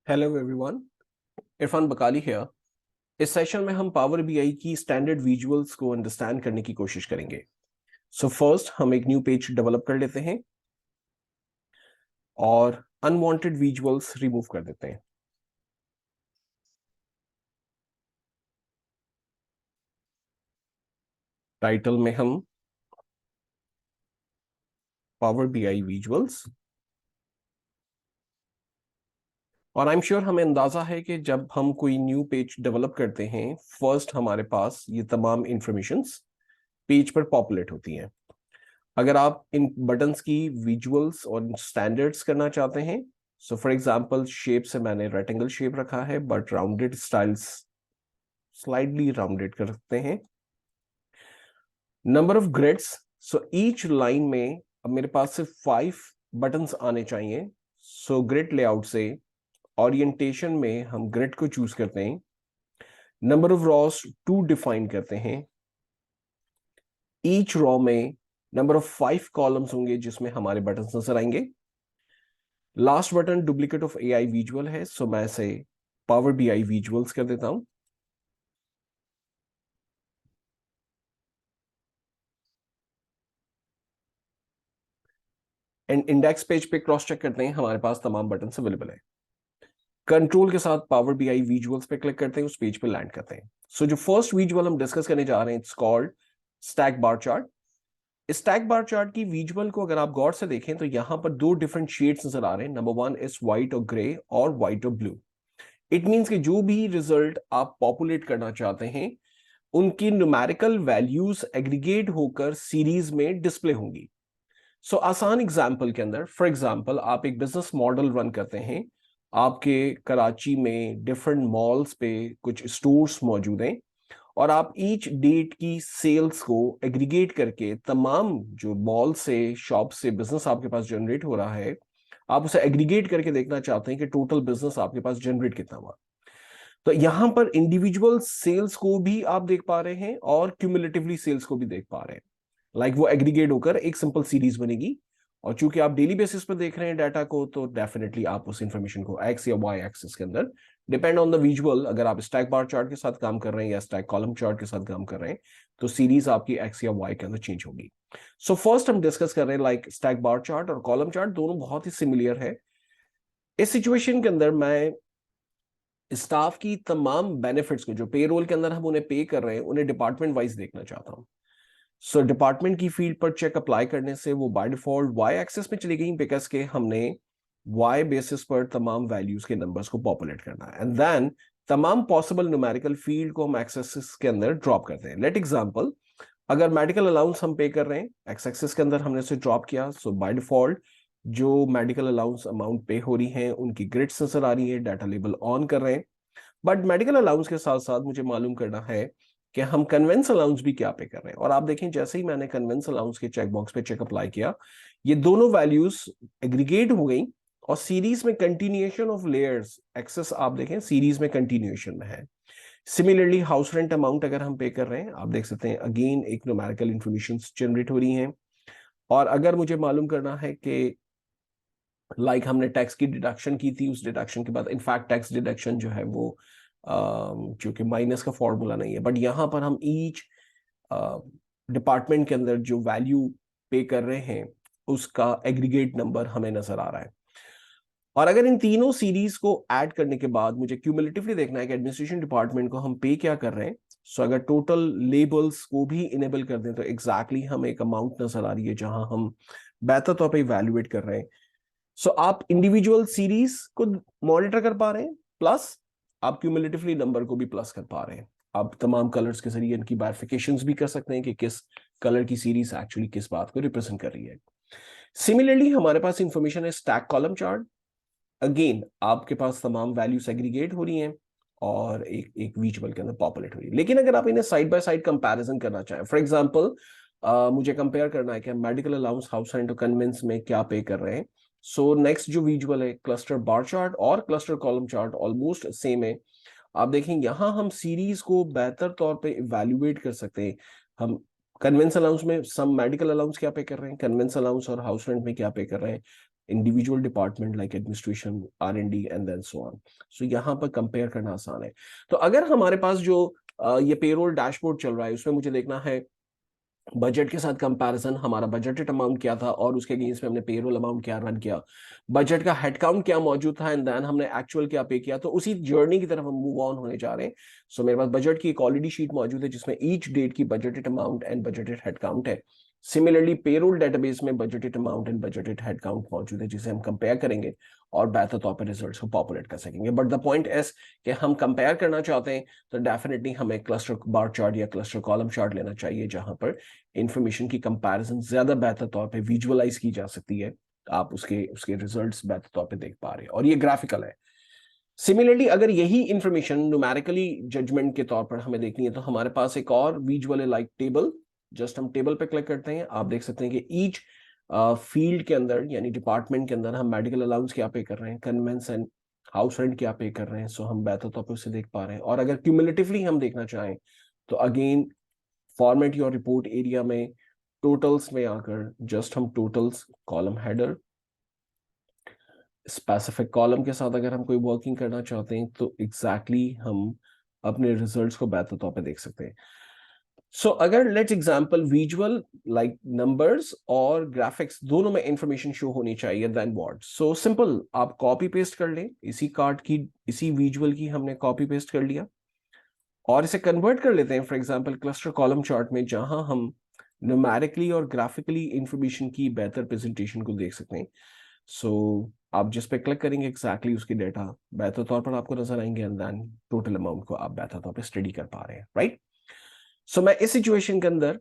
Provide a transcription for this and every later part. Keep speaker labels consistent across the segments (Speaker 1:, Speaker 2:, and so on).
Speaker 1: Hello everyone, Irfan Bakali है। इस session में हम पावर बीआई की स्टैंडर्ड विजुअल्स को अंडरस्टैंड करने की कोशिश करेंगे। सो फर्स्ट हम एक न्यू पेज डेवलप कर लेते हैं और अनवांटेड विजुअल्स रिमूव कर देते हैं। टाइटल में हम पावर बीआई विजुअल्स, और आई एम श्योर हमें अंदाजा है कि जब हम कोई न्यू पेज डेवलप करते हैं, फर्स्ट हमारे पास ये तमाम इंफॉर्मेशंस पेज पर पॉपुलेट होती हैं। अगर आप इन बटन्स की विजुअल्स और स्टैंडर्ड्स करना चाहते हैं, सो फॉर एग्जांपल शेप से मैंने रेक्टेंगल शेप रखा है, but rounded styles slightly rounded कर सकते हैं। Number of grids, so each line में अब मेरे पास सिर्फ 5 बटन्स आने चाहिए। सो ग्रिड लेआउट से ओरिएंटेशन में हम ग्रिड को चूज करते हैं। नंबर ऑफ रॉस 2 डिफाइन करते हैं। ईच रॉ में नंबर ऑफ 5 कॉलम्स होंगे जिसमें हमारे बटन्स नजर आएंगे। Last button duplicate of AI visual है, सो मैं इसे पावर बीआई विजुअल्स कर देता हूं। एंड इंडेक्स पेज पे क्रॉस चेक करते हैं, हमारे पास तमाम बटन अवेलेबल है। कंट्रोल के साथ पावर बीआई विजुअल्स पे क्लिक करते हैं, उस पेज पे लैंड करते हैं। सो जो फर्स्ट विजुअल हम डिस्कस करने जा रहे हैं, it's called stack bar chart. Stack bar chart की विजुअल को अगर आप गौर से देखें तो यहां पर 2 डिफरेंट शेड्स नजर आ रहे हैं। नंबर 1 इज व्हाइट और ग्रे, और व्हाइट और ब्लू। इट मीन्स कि जो भी रिजल्ट आप पॉपुलेट करना चाहते हैं, उनकी न्यूमेरिकल वैल्यूज एग्रीगेट होकर सीरीज में डिस्प्ले होंगी। सो आसान एग्जाम्पल के अंदर, फॉर एग्जाम्पल आप एक बिजनेस मॉडल रन करते हैं, आपके कराची में डिफरेंट मॉल्स पे कुछ स्टोर्स मौजूद हैं, और आप ईच डेट की सेल्स को एग्रीगेट करके तमाम जो मॉल से, शॉप से बिजनेस आपके पास जनरेट हो रहा है, आप उसे एग्रीगेट करके देखना चाहते हैं कि टोटल बिजनेस आपके पास जनरेट कितना हुआ। तो यहां पर इंडिविजुअल सेल्स को भी आप देख पा रहे हैं और क्यूमुलेटिवली सेल्स को भी देख पा रहे हैं। वो एग्रीगेट होकर एक सिंपल सीरीज बनेगी। और चूंकि आप डेली बेसिस पर देख रहे हैं डाटा को, तो डेफिनेटली आप उस इंफॉर्मेशन को एक्स या वाई एक्सिस के अंदर, डिपेंड ऑन द विजुअल, अगर आप स्टैक बार चार्ट के साथ काम कर रहे हैं या स्टैक कॉलम चार्ट के साथ काम कर रहे हैं, तो सीरीज आपकी एक्स या वाई के अंदर चेंज होगी। सो फर्स्ट हम डिस्कस कर रहे हैं स्टैक बार चार्ट और कॉलम चार्ट दोनों बहुत ही सिमिलर है। इस सिचुएशन के अंदर मैं स्टाफ की तमाम बेनिफिट्स को, जो पेरोल के अंदर हम उन्हें पे कर रहे हैं, उन्हें डिपार्टमेंट वाइज देखना चाहता हूं। सो डिपार्टमेंट की फील्ड पर चेक अप्लाई करने से वो बाय डिफॉल्ट वाई एक्सेस में चली गई, बिकॉज के हमने वाई बेसिस पर तमाम वैल्यूज के नंबर्स को पॉपुलेट करना है, एंड देन तमाम पॉसिबल न्यूमेरिकल फील्ड को हम एक्सेस के अंदर ड्रॉप करते हैं। लेट एग्जांपल, अगर मेडिकल अलाउंस हम पे कर रहे हैं, एक्स एक्सेस के अंदर हमने उसे ड्रॉप किया, सो बाय डिफॉल्ट जो मेडिकल अलाउंस अमाउंट पे हो रही है उनकी ग्रिड्स नजर आ रही है, डाटा लेबल ऑन कर रहे हैं। बट मेडिकल अलाउंस के साथ साथ मुझे मालूम करना है कि हम कन्वेंस अलाउंस भी क्या पे कर रहे हैं। और आप देखें, जैसे ही मैंने कन्वेंस अलाउंस के चेकबॉक्स पे चेक अप्लाई किया, ये दोनों वैल्यूज एग्रीगेट हो गई और सीरीज में कंटिन्यूएशन ऑफ लेयर्स एक्सेस आप देखें सीरीज में कंटिन्यूएशन में है। सिमिलरली हाउस रेंट अमाउंट अगर हम पे कर रहे हैं, आप देख सकते हैं अगेन एक न्यूमेरिकल इंफॉर्मेशन जनरेट हो रही हैं। और अगर मुझे मालूम करना है कि हमने टैक्स की डिडक्शन की थी, उस डिडक्शन के बाद इनफैक्ट टैक्स डिडक्शन जो है वो चूंकि माइनस का फॉर्मूला नहीं है, बट यहां पर हम ईच डिपार्टमेंट के अंदर जो वैल्यू पे कर रहे हैं उसका एग्रीगेट नंबर हमें नजर आ रहा है। और अगर इन तीनों सीरीज को ऐड करने के बाद मुझे क्यूमुलेटिवली देखना है कि एडमिनिस्ट्रेशन डिपार्टमेंट को हम पे क्या कर रहे हैं, सो अगर टोटल लेबल्स को भी इनेबल कर दें तो एग्जैक्टली हमें एक अमाउंट नजर आ रही है जहां हम बेहतर तौर पर इवेल्युएट कर रहे हैं। सो आप इंडिविजुअल सीरीज को मॉनिटर कर पा रहे हैं, प्लस आप क्यूमुलेटिवली नंबर को भी प्लस कर पा रहे हैं। आप तमाम कलर्स के जरिए इनकी बाइफिकेशंस भी कर सकते हैं कि किस कलर की सीरीज एक्चुअली किस बात को रिप्रेजेंट कर रही है। सिमिलरली हमारे पास इंफॉर्मेशन है स्टैक कॉलम चार्ट। अगेन आपके पास तमाम वैल्यूज एग्रीगेट हो रही हैं और एक एक विजुअल के अंदर पॉपुलेट हो रही है। लेकिन अगर आप इन्हें साइड बाय साइड कंपैरिजन करना चाहें, फॉर एग्जांपल मुझे कंपेयर करना है कि मेडिकल अलाउंस, हाउस रेंट और कन्वेंस में क्या पे कर रहे हैं। सो नेक्स्ट जो विजुअल है, क्लस्टर बार चार्ट और cluster column chart almost same है। आप देखें यहां हम सीरीज को बेहतर तौर पे इवेल्युएट कर सकते हैं। हम कन्वेंस अलाउंस में सम मेडिकल अलाउंस क्या पे कर रहे हैं, कन्वेंस अलाउंस और हाउस रेंट में क्या पे कर रहे हैं, individual department like administration, R&D and then so on. So यहाँ पर कंपेयर करना आसान है। तो अगर हमारे पास जो ये पेरोल डैशबोर्ड चल रहा है, उसमें मुझे देखना है बजट के साथ कंपैरिजन, हमारा बजटेड अमाउंट क्या था और उसके अगेंस्ट में हमने पेरोल अमाउंट क्या रन किया, बजट का हेडकाउंट क्या मौजूद था एंड देन हमने एक्चुअल क्या पे किया। तो उसी जर्नी की तरफ हम मूव ऑन होने जा रहे हैं। सो मेरे पास बजट की एक ऑलरेडी शीट मौजूद है जिसमें ईच डेट की budgeted amount and budgeted headcount है। सिमिलरली पेरोल डेटाबेस में budgeted amount and budgeted headcount मौजूद है जिसे हम कंपेयर करेंगे और बेहतर तौर पर रिजल्ट्स को पॉपुलेट कर सकेंगे। बट द पॉइंट इज कि हम कंपेयर करना चाहते हैं तो डेफिनेटली हमें क्लस्टर बार चार्ट या क्लस्टर कॉलम चार्ट लेना चाहिए जहां पर इंफॉर्मेशन की कंपैरिजन ज्यादा बेहतर तौर पे विजुअलाइज की जा सकती है, आप उसके उसके रिजल्ट्स बेहतर तौर पे देख पा रहे हैं और ये ग्राफिकल है। सिमिलरली अगर यही इंफॉर्मेशन न्यूमेरिकली जजमेंट के तौर पर हमें देखनी है तो हमारे पास एक और विजुअल है लाइक टेबल। जस्ट हम टेबल पे क्लिक करते हैं, आप देख सकते हैं कि ईच फील्ड के अंदर यानी डिपार्टमेंट के अंदर हम मेडिकल अलाउंस क्या पे कर रहे हैं, कन्वेंस एंड हाउस रेंट क्या पे कर रहे हैं। सो हम बेहतर तौर पर उसे देख पा रहे हैं। और अगर क्यूमुलेटिवली हम देखना चाहें तो again format your report area में टोटल्स में आकर जस्ट हम totals column header specific column के साथ अगर हम कोई वर्किंग करना चाहते हैं तो एग्जैक्टली हम अपने रिजल्ट्स को बेहतर तौर पे देख सकते हैं। सो अगर let's example visual like numbers और ग्राफिक्स दोनों में इंफॉर्मेशन शो होनी चाहिए देन व्हाट। सो सिंपल, आप कॉपी पेस्ट कर लें इसी कार्ड की, इसी विजुअल की हमने कॉपी पेस्ट कर लिया और इसे कन्वर्ट कर लेते हैं for example cluster column chart में जहां हम न्यूमेरिकली और ग्राफिकली इंफॉर्मेशन की बेहतर प्रेजेंटेशन को देख सकते हैं। सो आप जिस पे क्लिक करेंगे एग्जैक्टली उसकी डेटा बेहतर तौर पर आपको नजर आएंगे एंड देन टोटल अमाउंट को आप बेहतर तौर पर स्टडी कर पा रहे हैं, राइट। सो मैं इस सिचुएशन के अंदर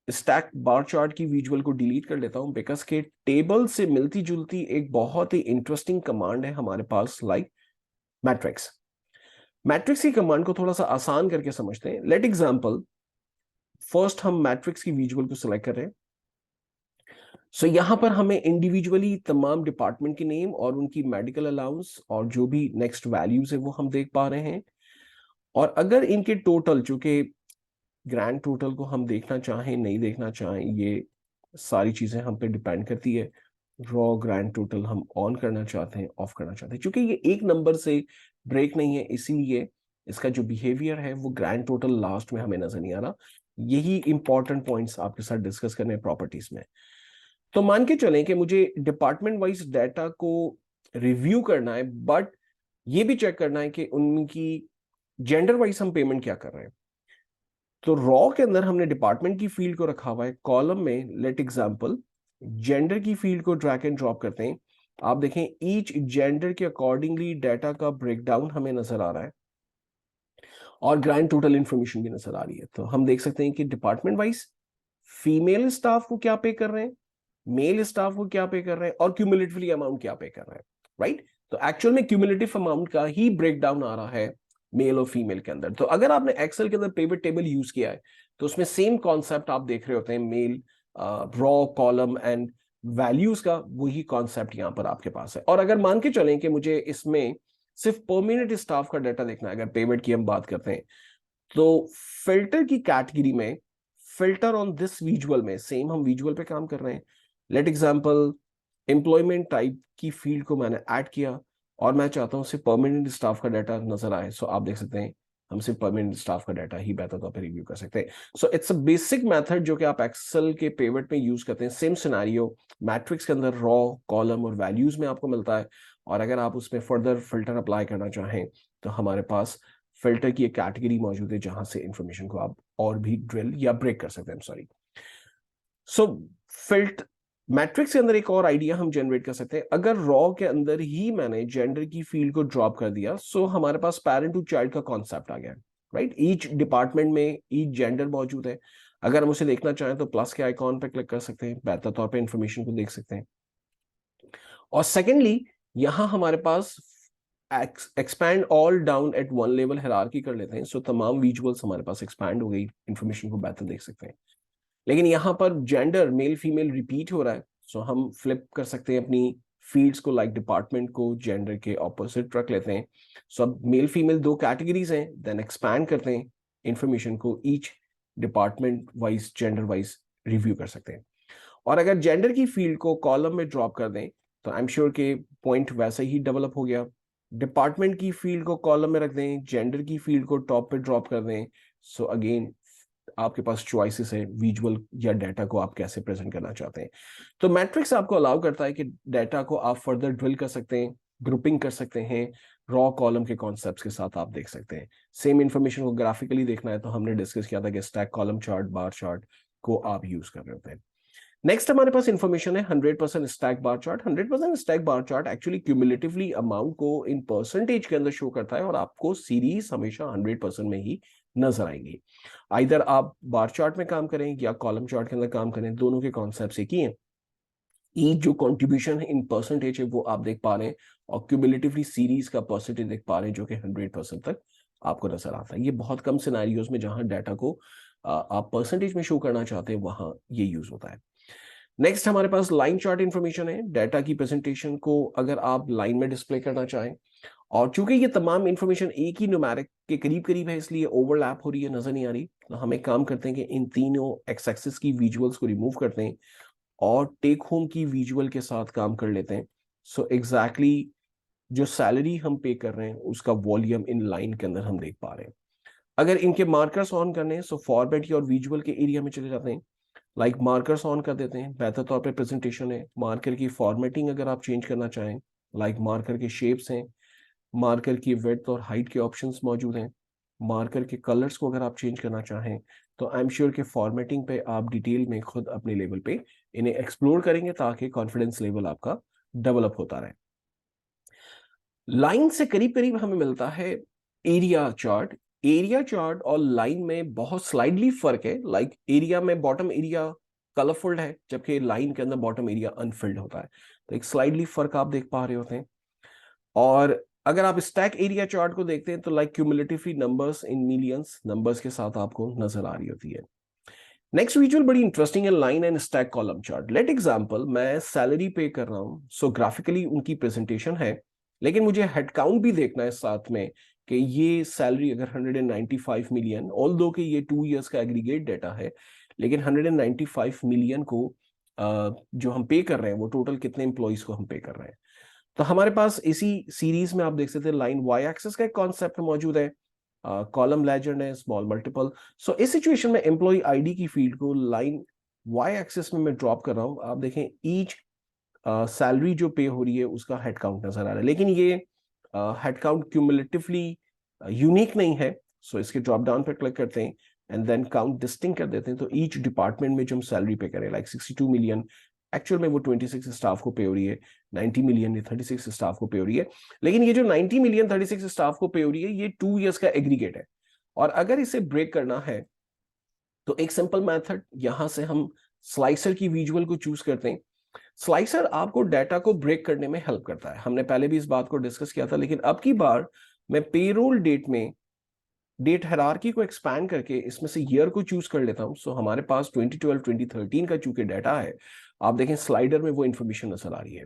Speaker 1: स्टैक बार चार्ट की विजुअल को डिलीट कर लेता हूं बिकॉज के टेबल से मिलती जुलती एक बहुत ही इंटरेस्टिंग कमांड है हमारे पास लाइक मैट्रिक्स। मैट्रिक्स की कमांड को थोड़ा सा आसान करके समझते हैं। लेट एग्जांपल फर्स्ट हम मैट्रिक्स की विजुअल को सिलेक्ट कर रहे हैं। सो यहां पर हमें इंडिविजुअली तमाम डिपार्टमेंट के नेम और उनकी मेडिकल अलाउंस और जो भी नेक्स्ट वैल्यूज है वो हम देख पा रहे हैं। और अगर इनके टोटल, चूंकि ग्रैंड टोटल को हम देखना चाहें नहीं देखना चाहें ये सारी चीजें हम पे डिपेंड करती है। रॉ ग्रैंड टोटल हम ऑन करना चाहते हैं, ऑफ करना चाहते हैं, क्योंकि ये एक नंबर से ब्रेक नहीं है इसीलिए इसका जो बिहेवियर है वो ग्रैंड टोटल लास्ट में हमें नजर नहीं आ रहा। यही इंपॉर्टेंट पॉइंट्स आपके साथ डिस्कस करने हैं प्रॉपर्टीज में। तो मान के चलें कि मुझे डिपार्टमेंट वाइज डाटा को रिव्यू करना है बट ये भी चेक करना है कि उनकी जेंडर वाइज हम पेमेंट क्या कर रहे हैं। तो रॉ के अंदर हमने डिपार्टमेंट की फील्ड को रखा हुआ है, कॉलम में लेट एग्जांपल जेंडर की फील्ड को ड्रैग एंड ड्रॉप करते हैं। आप देखें ईच जेंडर के अकॉर्डिंगली डाटा का ब्रेकडाउन हमें नजर आ रहा है और ग्रैंड टोटल इंफॉर्मेशन भी नजर आ रही है। तो हम देख सकते हैं कि डिपार्टमेंट वाइज फीमेल स्टाफ को क्या पे कर रहे हैं, मेल स्टाफ को क्या पे कर रहे हैं और क्यूमुलेटिवली अमाउंट क्या पे कर रहे हैं, राइट। तो एक्चुअल में क्यूमुलेटिव अमाउंट का ही ब्रेकडाउन आ रहा है मेल और फीमेल के अंदर। तो अगर आपने एक्सेल के अंदर पिवट टेबल यूज किया है तो उसमें सेम कॉन्सेप्ट आप देख रहे होते हैं, mail row column and values का वही कॉन्सेप्ट यहां पर आपके पास है। और अगर मान के चलें कि मुझे इसमें सिर्फ परमानेंट स्टाफ का डाटा देखना है, अगर पेमेंट की हम बात करते हैं तो फिल्टर की कैटेगरी में फिल्टर ऑन दिस विजुअल में सेम हम विजुअल पे काम कर रहे हैं। लेट एग्जांपल एम्प्लॉयमेंट टाइप की फील्ड को मैंने ऐड किया और मैं चाहता हूं सिर्फ परमानेंट स्टाफ का डाटा नजर आए। सो आप देख सकते हैं हम सिर्फ परमानेंट स्टाफ का डाटा ही बेहतर तौर पर रिव्यू कर सकते हैं। So it's a basic method जो कि आप एक्सेल के पेवट में यूज करते हैं। सेम सिनेरियो मैट्रिक्स के अंदर रॉ कॉलम और वैल्यूज में आपको मिलता है और अगर आप उसमें फर्दर फिल्टर अप्लाई करना चाहें तो हमारे पास फिल्टर की एक कैटेगरी मौजूद है जहां से इंफॉर्मेशन को आप और भी ड्रिल या ब्रेक कर सकते हैं, सॉरी। सो फिल्ट मैट्रिक्स के अंदर एक और आइडिया हम जनरेट कर सकते हैं। अगर रॉ के अंदर ही मैंने जेंडर की फील्ड को ड्रॉप कर दिया सो हमारे पास पेरेंट टू चाइल्ड का कॉन्सेप्ट आ गया, राइट। ईच डिपार्टमेंट में ईच जेंडर मौजूद है। अगर हम उसे देखना चाहें तो प्लस के आइकॉन पे क्लिक कर सकते हैं, बेहतर तौर पे इंफॉर्मेशन को देख सकते हैं। और सेकेंडली यहां हमारे पास expand all down at one level hierarchy कर लेते हैं। सो तमाम विजुअल्स हमारे पास एक्सपैंड हो गई, इंफॉर्मेशन को बेहतर देख सकते हैं। लेकिन यहाँ पर जेंडर मेल फीमेल रिपीट हो रहा है। सो हम फ्लिप कर सकते हैं अपनी फील्ड्स को, लाइक डिपार्टमेंट को जेंडर के ऑपोजिट रख लेते हैं। सो अब मेल फीमेल दो कैटेगरीज हैं, देन एक्सपैंड करते हैं इंफॉर्मेशन को each department wise gender wise review कर सकते हैं। और अगर जेंडर की फील्ड को कॉलम में ड्रॉप कर दें तो आई एम श्योर के पॉइंट वैसे ही डेवलप हो गया। डिपार्टमेंट की फील्ड को कॉलम में रख दें, जेंडर की फील्ड को टॉप पे ड्रॉप कर दें, सो अगेन आपके पास चॉइसेस है विजुअल या डाटा को आप कैसे प्रेजेंट करना चाहते हैं। तो मैट्रिक्स आपको अलाउ करता है कि डाटा को आप फर्दर ड्रिल कर सकते हैं, ग्रुपिंग कर सकते हैं, रॉ कॉलम के कॉन्सेप्ट्स के साथ आप देख सकते हैं। सेम इंफॉर्मेशन को ग्राफिकली देखना है तो हमने डिस्कस किया था कि stack column chart, bar chart को आप यूज कर रहे होते हैं। नेक्स्ट हमारे पास इंफॉर्मेशन है 100% stack bar chart. 100% stack bar chart actually cumulatively amount को इन परसेंटेज के अंदर शो करता है और आपको सीरीज हमेशा 100% में ही नजर आएंगी। आइदर आप बार चार्ट में काम करें या कॉलम चार्ट के अंदर काम करें, दोनों के कॉन्सेप्ट एक ही हैं। ईच जो कंट्रीब्यूशन है इन परसेंटेज है वो आप देख पा रहे हैं और क्यूमुलेटिवली सीरीज का परसेंटेज देख पा रहे हैं जो कि 100% तक आपको नजर आता है। ये बहुत कम सिनेरियोज में जहां डाटा को आप परसेंटेज में शो करना चाहते हैं वहां ये यूज होता है। नेक्स्ट हमारे पास लाइन चार्ट इंफॉर्मेशन है। डाटा की प्रेजेंटेशन को अगर आप लाइन में डिस्प्ले करना चाहें, और चूंकि ये तमाम इंफॉर्मेशन एक ही न्यूमेरिक के करीब करीब है इसलिए ओवरलैप हो रही है, नजर नहीं आ रही, तो हम एक काम करते हैं कि इन तीनों एक्स एक्सिस की विजुअल्स को रिमूव करते हैं और टेक होम की विजुअल के साथ काम कर लेते हैं। सो एग्जैक्टली जो सैलरी हम पे कर रहे हैं उसका वॉल्यूम इन लाइन के अंदर हम देख पा रहे हैं। अगर इनके मार्कर्स ऑन करने हैं सो फॉर्मेट और विजुअल के एरिया में चले जाते हैं, लाइक मार्कर्स ऑन कर देते हैं, बेहतर तौर पे प्रेजेंटेशन है। मार्कर की फॉर्मेटिंग अगर आप चेंज करना चाहें, लाइक मार्कर के शेप्स हैं, मार्कर की विड्थ और हाइट के ऑप्शंस मौजूद हैं, मार्कर के कलर्स को अगर आप चेंज करना चाहें तो आई एम श्योर के फॉर्मेटिंग पे आप डिटेल में खुद अपने लेवल पे इन्हें एक्सप्लोर करेंगे ताकि कॉन्फिडेंस लेवल आपका डेवलप होता रहे। लाइन से करीब करीब हमें मिलता है एरिया चार्ट। एरिया चार्ट और लाइन में बहुत स्लाइडली फर्क है। लाइक एरिया में बॉटम एरिया कलरफुल है जबकि लाइन के अंदर बॉटम एरिया अनफिल्ड होता है, तो एक स्लाइडली फर्क आप देख पा रहे होते हैं। और अगर आप स्टैक एरिया चार्ट को देखते हैं तो like cumulatively numbers in millions numbers के साथ आपको नजर आ रही होती है। नेक्स्ट विजुअल बड़ी इंटरेस्टिंग है, line and stack column chart. Let example मैं सैलरी पे कर रहा हूं, सो ग्राफिकली उनकी प्रेजेंटेशन है, लेकिन मुझे हेडकाउंट भी देखना है साथ में कि ये सैलरी अगर 195 मिलियन, ऑल दो कि ये 2 इयर्स का एग्रीगेट डाटा है, लेकिन 195 मिलियन को जो हम पे कर रहे हैं वो टोटल कितने इंप्लॉइज को हम पे कर रहे हैं। तो हमारे पास इसी सीरीज में आप देख सकते हैं लाइन वाई एक्सिस का एक कॉन्सेप्ट मौजूद है, कॉलम लेजेंड है, स्मॉल मल्टीपल। सो इस सिचुएशन में एम्प्लॉय आईडी की फील्ड को लाइन वाई एक्सिस में मैं ड्रॉप कर रहा हूं। आप देखें ईच सैलरी जो पे हो रही है उसका हेड काउंट नजर आ रहा है, लेकिन ये हेड काउंट क्यूमुलेटिवली यूनिक नहीं है। सो इसके ड्रॉप डाउन पर क्लिक करते हैं एंड देन काउंट डिस्टिंग कर देते हैं, तो ईच डिपार्टमेंट में जो हम सैलरी पे करें, लाइक 62 मिलियन एक्चुअल में वो 26 स्टाफ को पे हो रही है, 90 मिलियन ये 36 स्टाफ को पे हो रही है। लेकिन ये जो 90 मिलियन 36 स्टाफ को पे हो रही है ये 2 इयर्स का एग्रीगेट है। और अगर इसे ब्रेक करना है तो एक सिंपल मेथड, यहां से हम स्लाइसर की विजुअल को चूज करते हैं। स्लाइसर आपको डाटा को ब्रेक करने में हेल्प करता है, हमने पहले भी इस बात को डिस्कस किया था, लेकिन अब की बार मैं पेरोल डेट में डेट हायरार्की को एक्सपैंड करके इसमें से ईयर को चूज कर लेता हूं। सो हमारे पास 2012 2013 का चूंकि डाटा है, आप देखें स्लाइडर में वो इन्फॉर्मेशन नजर आ रही है।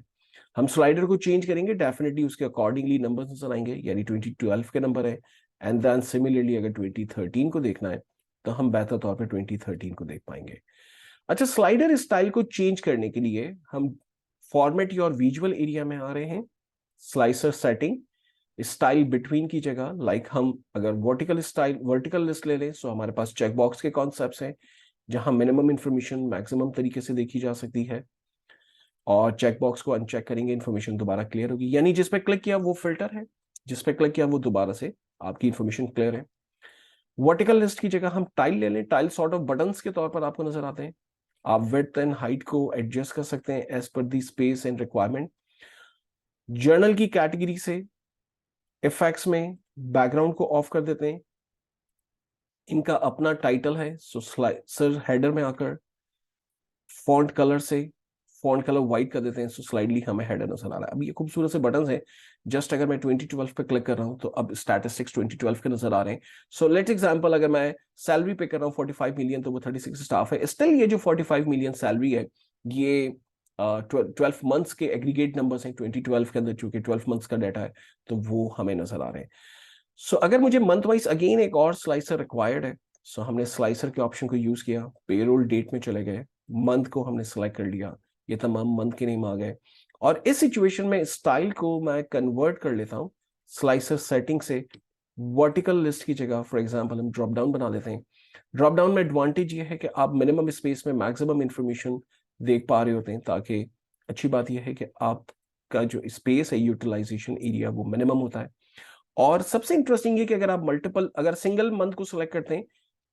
Speaker 1: हम स्लाइडर को चेंज करेंगे, डेफिनेटली उसके अकॉर्डिंगली नंबर नजर आएंगे, यानी 2012 के नंबर है। एंड देन सिमिलरली अगर 2013 को देखना है तो हम बेहतर तौर पर 2013 को देख पाएंगे। अच्छा, स्लाइडर स्टाइल को चेंज करने के लिए हम फॉर्मेट और विजुअल एरिया में आ रहे हैं। स्लाइसर सेटिंग, स्टाइल बिटवीन की जगह, लाइक हम अगर वर्टिकल स्टाइल वर्टिकल लिस्ट ले लें तो हमारे पास चेक बॉक्स के कॉन्सेप्ट्स हैं जहां मिनिमम इंफॉर्मेशन मैक्सिमम तरीके से देखी जा सकती है, और चेक बॉक्स को अनचेक करेंगे इंफॉर्मेशन दोबारा क्लियर होगी, यानी जिस पे क्लिक किया वो फिल्टर है, जिस पे क्लिक किया वो दोबारा से आपकी इंफॉर्मेशन क्लियर है। वर्टिकल लिस्ट की जगह हम टाइल ले लें, टाइल सॉर्ट ऑफ बटन्स के तौर पर आपको नजर आते हैं। आप विड्थ एंड हाइट को एडजस्ट कर सकते हैं as per the space and requirement. General की कैटेगरी से इफेक्ट्स में बैकग्राउंड को ऑफ कर देते हैं, इनका अपना टाइटल है, सो स्लाइसर हेडर में आकर फॉन्ट कलर से फॉन्ट कलर व्हाइट कर देते हैं, सो स्लाइडली हमें हेडर नजर आ रहा है। अब ये खूबसूरत से बटन है, जस्ट अगर मैं 2012 पे क्लिक कर रहा हूं तो अब स्टैटिस्टिक्स 2012 के नजर आ रहे हैं। सो लेट्स एग्जांपल, अगर मैं सैलरी पे कर रहा हूँ 45 मिलियन तो वो 36 स्टाफ है। स्टिल ये जो 45 मिलियन सैलरी है ये 12 मंथ्स के एग्रीगेट नंबर्स हैं 2012 के अंदर, चूंकि 12 मंथ्स का डाटा है तो वो हमें नजर आ रहे हैं। सो अगर मुझे मंथ वाइज अगेन एक और स्लाइसर रिक्वायर्ड है, सो हमने स्लाइसर के ऑप्शन को यूज किया, पेरोल डेट में चले गए, मंथ को हमने सेलेक्ट कर लिया, ये तमाम मंथ के नेम आ गए। और इस सिचुएशन में स्टाइल को मैं कन्वर्ट कर लेता हूँ स्लाइसर सेटिंग से वर्टिकल लिस्ट की जगह। फॉर एग्जांपल हम ड्रॉप डाउन बना लेते हैं। ड्रॉप डाउन में एडवांटेज ये है कि आप मिनिमम स्पेस में मैक्सिमम इंफॉर्मेशन देख पा रहे होते हैं, ताकि अच्छी बात यह है कि आपका जो स्पेस है, यूटिलाइजेशन एरिया, वो मिनिमम होता है। और सबसे इंटरेस्टिंग ये कि अगर आप मल्टीपल, अगर सिंगल मंथ को सिलेक्ट करते हैं,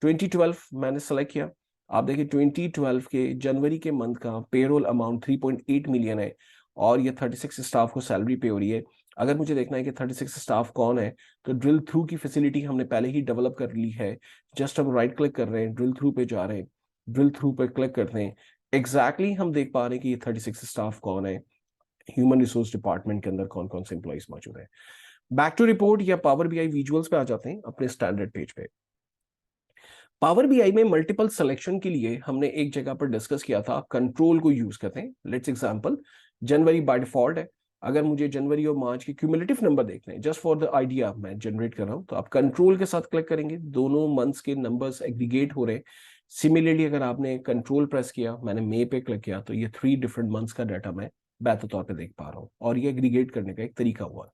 Speaker 1: 2012 मैंने सेलेक्ट किया, आप देखिए 2012 के जनवरी के मंथ का पेरोल अमाउंट 3.8 मिलियन है और ये 36 स्टाफ को सैलरी पे हो रही है। अगर मुझे देखना है कि 36 स्टाफ कौन है, तो ड्रिल थ्रू की फैसिलिटी हमने पहले ही डेवलप कर ली है। जस्ट हम राइट क्लिक कर रहे हैं, ड्रिल थ्रू पे जा रहे हैं, ड्रिल थ्रू पे क्लिक करते हैं, एग्जैक्टली हम देख पा रहे हैं कि ये 36 स्टाफ कौन है, ह्यूमन रिसोर्स डिपार्टमेंट के अंदर कौन कौन से एम्प्लॉइज मौजूद है। बैक टू रिपोर्ट या पावर बीआई विजुअल्स पे आ जाते हैं अपने स्टैंडर्ड पेज पे। पावर बीआई में मल्टीपल सिलेक्शन के लिए हमने एक जगह पर डिस्कस किया था, कंट्रोल को यूज करते हैं। Let's example, January by default है। अगर मुझे जनवरी और मार्च के क्यूमुलेटिव नंबर देखने हैं, जस्ट फॉर द आइडिया मैं जनरेट कर रहा हूं, तो आप कंट्रोल के साथ क्लिक करेंगे, दोनों मंथ्स के नंबर्स एग्रीगेट हो रहे हैं। सिमिलरली अगर आपने कंट्रोल प्रेस किया, मैंने मई पे क्लिक किया, तो ये 3 डिफरेंट मंथ्स का डाटा मैं बेहतर तौर पर देख पा रहा हूँ, और ये एग्रीगेट करने का एक तरीका हुआ।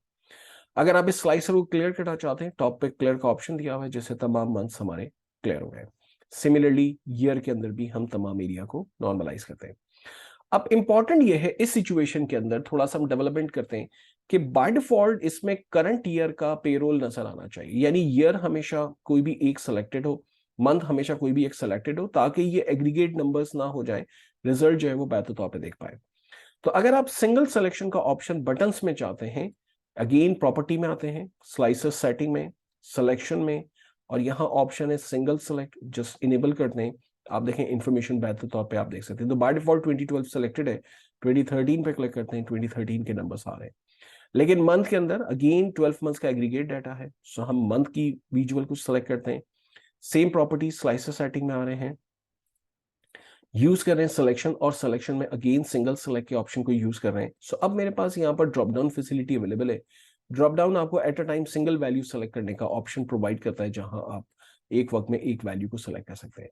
Speaker 1: अगर आप इस स्लाइसर को क्लियर करना चाहते हैं, टॉप पे क्लियर का ऑप्शन दिया हुआ है, जिससे तमाम मंथ्स हमारे क्लियर हो गए। सिमिलरली ईयर के अंदर भी हम तमाम एरिया को नॉर्मलाइज करते हैं। अब इंपॉर्टेंट ये है, इस सिचुएशन के अंदर थोड़ा सा हम डेवलपमेंट करते हैं कि बाय डिफॉल्ट इसमें करंट ईयर का पेरोल नजर आना चाहिए, यानी ईयर हमेशा कोई भी एक सिलेक्टेड हो, मंथ हमेशा कोई भी एक सिलेक्टेड हो, ताकि ये एग्रीगेट नंबर्स ना हो जाए, रिजल्ट जो है वो बेहतर तौर पे देख पाए। तो अगर आप सिंगल सिलेक्शन का ऑप्शन बटन्स में चाहते हैं, अगेन प्रॉपर्टी में आते हैं, स्लाइसर सेटिंग में, सिलेक्शन में, और यहाँ ऑप्शन है सिंगल सेलेक्ट, जस्ट इनेबल करते हैं। आप देखें इंफॉर्मेशन बेहतर तौर पे आप देख सकते हैं। तो बाय डिफॉल्ट 2012 सेलेक्टेड है, 2013 पे क्लिक करते हैं, 2013 के नंबर्स आ रहे हैं। लेकिन मंथ के अंदर अगेन 12 मंथ्स का एग्रीगेट डाटा है, सो हम मंथ की विजुअल को सेलेक्ट करते हैं। सेम प्रॉपर्टी स्लाइसर सेटिंग में आ रहे हैं, यूज कर रहे हैं सिलेक्शन, और सिलेक्शन में अगेन सिंगल सेलेक्ट के ऑप्शन को यूज कर रहे हैं। सो अब मेरे पास यहाँ पर ड्रॉप डाउन फैसिलिटी अवेलेबल है। ड्रॉप डाउन आपको at a time single value select करने का ऑप्शन प्रोवाइड करता है, जहां आप एक वक्त में एक वैल्यू को सेलेक्ट कर सकते हैं।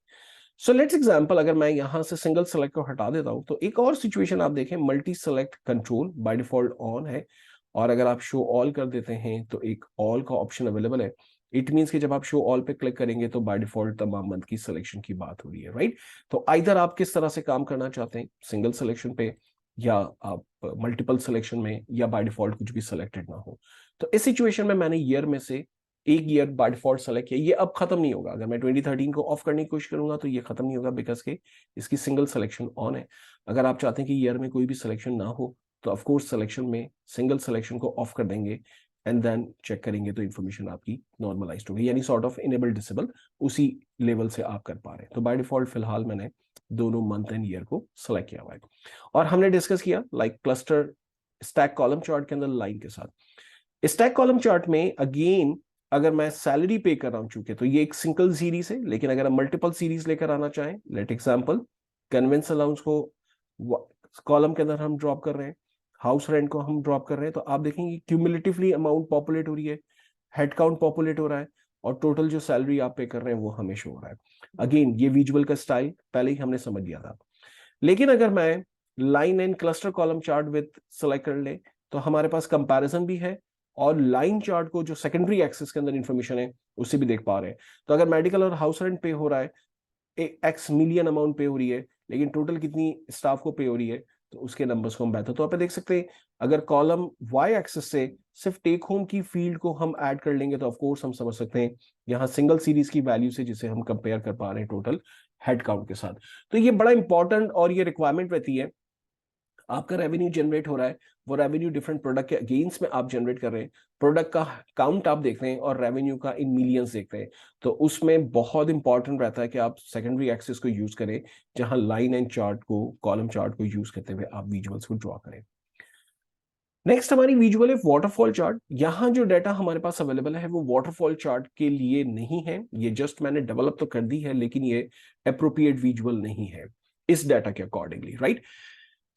Speaker 1: सो लेट्स एग्जांपल, अगर मैं यहां से सिंगल सेलेक्ट को हटा देता हूं, तो एक और सिचुएशन आप देखें, multi select control by default on है, और अगर आप शो ऑल कर देते हैं तो एक ऑल का ऑप्शन अवेलेबल है। इट मीन्स कि जब आप शो ऑल पे क्लिक करेंगे तो बाय डिफॉल्ट तमाम मंथ की सिलेक्शन की बात हो रही है, राइट। तो आइदर आप किस तरह से काम करना चाहते हैं, सिंगल सिलेक्शन पे, या आप मल्टीपल सिलेक्शन में, या बाय डिफॉल्ट कुछ भी सिलेक्टेड ना हो। तो इस सिचुएशन में मैंने ईयर में से एक ईयर बाय डिफॉल्ट सेलेक्ट किया, ये अब खत्म नहीं होगा। अगर मैं 2013 को ऑफ करने की कोशिश करूंगा तो ये खत्म नहीं होगा, बिकॉज के इसकी सिंगल सिलेक्शन ऑन है। अगर आप चाहते हैं कि ईयर में कोई भी सिलेक्शन ना हो, तो ऑफकोर्स सिलेक्शन में सिंगल सिलेक्शन को ऑफ कर देंगे, एंड देन चेक करेंगे तो इन्फॉर्मेशन आपकी नॉर्मलाइज्ड होगी, यानी सॉर्ट ऑफ इनेबल डिसेबल उसी लेवल से आप कर पा रहे हैं। तो बाय डिफॉल्ट फिलहाल मैंने दोनों मंथ एंड ईयर को सेलेक्ट किया हुआ है। और हमने डिस्कस किया like cluster stack column chart के अंदर लाइन के साथ। स्टैक कॉलम चार्ट में अगेन अगर मैं सैलरी पे कर रहा हूं, चूंकि तो ये एक सिंगल सीरीज है, लेकिन अगर हम मल्टीपल सीरीज लेकर आना चाहें, लेट एग्जांपल कन्वेंस अलाउंस को कॉलम के अंदर हम ड्रॉप कर रहे हैं, हाउस रेंट को हम ड्रॉप कर रहे हैं, तो आप देखेंगे क्यूमुलेटिवली अमाउंट पॉपुलेट हो रही है, हेड काउंट पॉपुलेट हो रहा है, और टोटल जो सैलरी आप पे कर रहे हैं वो हमें शो हो रहा है। अगेन ये विजुअल का स्टाइल पहले ही हमने समझ लिया था। लेकिन अगर मैं line and cluster column chart with select कर ले, तो हमारे पास कंपैरिजन भी है, और लाइन चार्ट को जो सेकेंडरी एक्सेस के अंदर इंफॉर्मेशन है उसे भी देख पा रहे हैं। तो अगर मेडिकल और हाउस रेंट पे हो रहा है, एक्स मिलियन अमाउंट पे हो रही है, लेकिन टोटल कितनी स्टाफ को पे हो रही है, तो उसके नंबर्स को हम बेहतर तो पे देख सकते हैं। अगर कॉलम वाई एक्सेस से सिर्फ टेक होम की फील्ड को हम ऐड कर लेंगे, तो ऑफकोर्स हम समझ सकते हैं यहाँ सिंगल सीरीज की वैल्यू से, जिसे हम कंपेयर कर पा रहे हैं टोटल हेड काउंट के साथ। तो ये बड़ा इंपॉर्टेंट और ये रिक्वायरमेंट रहती है। आपका रेवेन्यू जनरेट हो रहा है, वो रेवेन्यू डिफरेंट प्रोडक्ट के अगेंस्ट में आप जनरेट कर रहे हैं, प्रोडक्ट का काउंट आप देख रहे हैं और रेवेन्यू का इन मिलियंस देखते हैं, तो उसमें बहुत इंपॉर्टेंट रहता है कि आप सेकेंडरी एक्सेस को यूज करें, जहां लाइन एंड चार्ट को, कॉलम चार्ट को यूज करते हुए आप विजुअल्स को ड्रॉ करें। नेक्स्ट हमारी विजुअल है वाटरफॉल चार्ट। यहाँ जो डाटा हमारे पास अवेलेबल है वो वाटरफॉल चार्ट के लिए नहीं है, ये जस्ट मैंने डेवलप तो कर दी है, लेकिन ये अप्रोप्रिएट विजुअल नहीं है इस डाटा के अकॉर्डिंगली, राइट।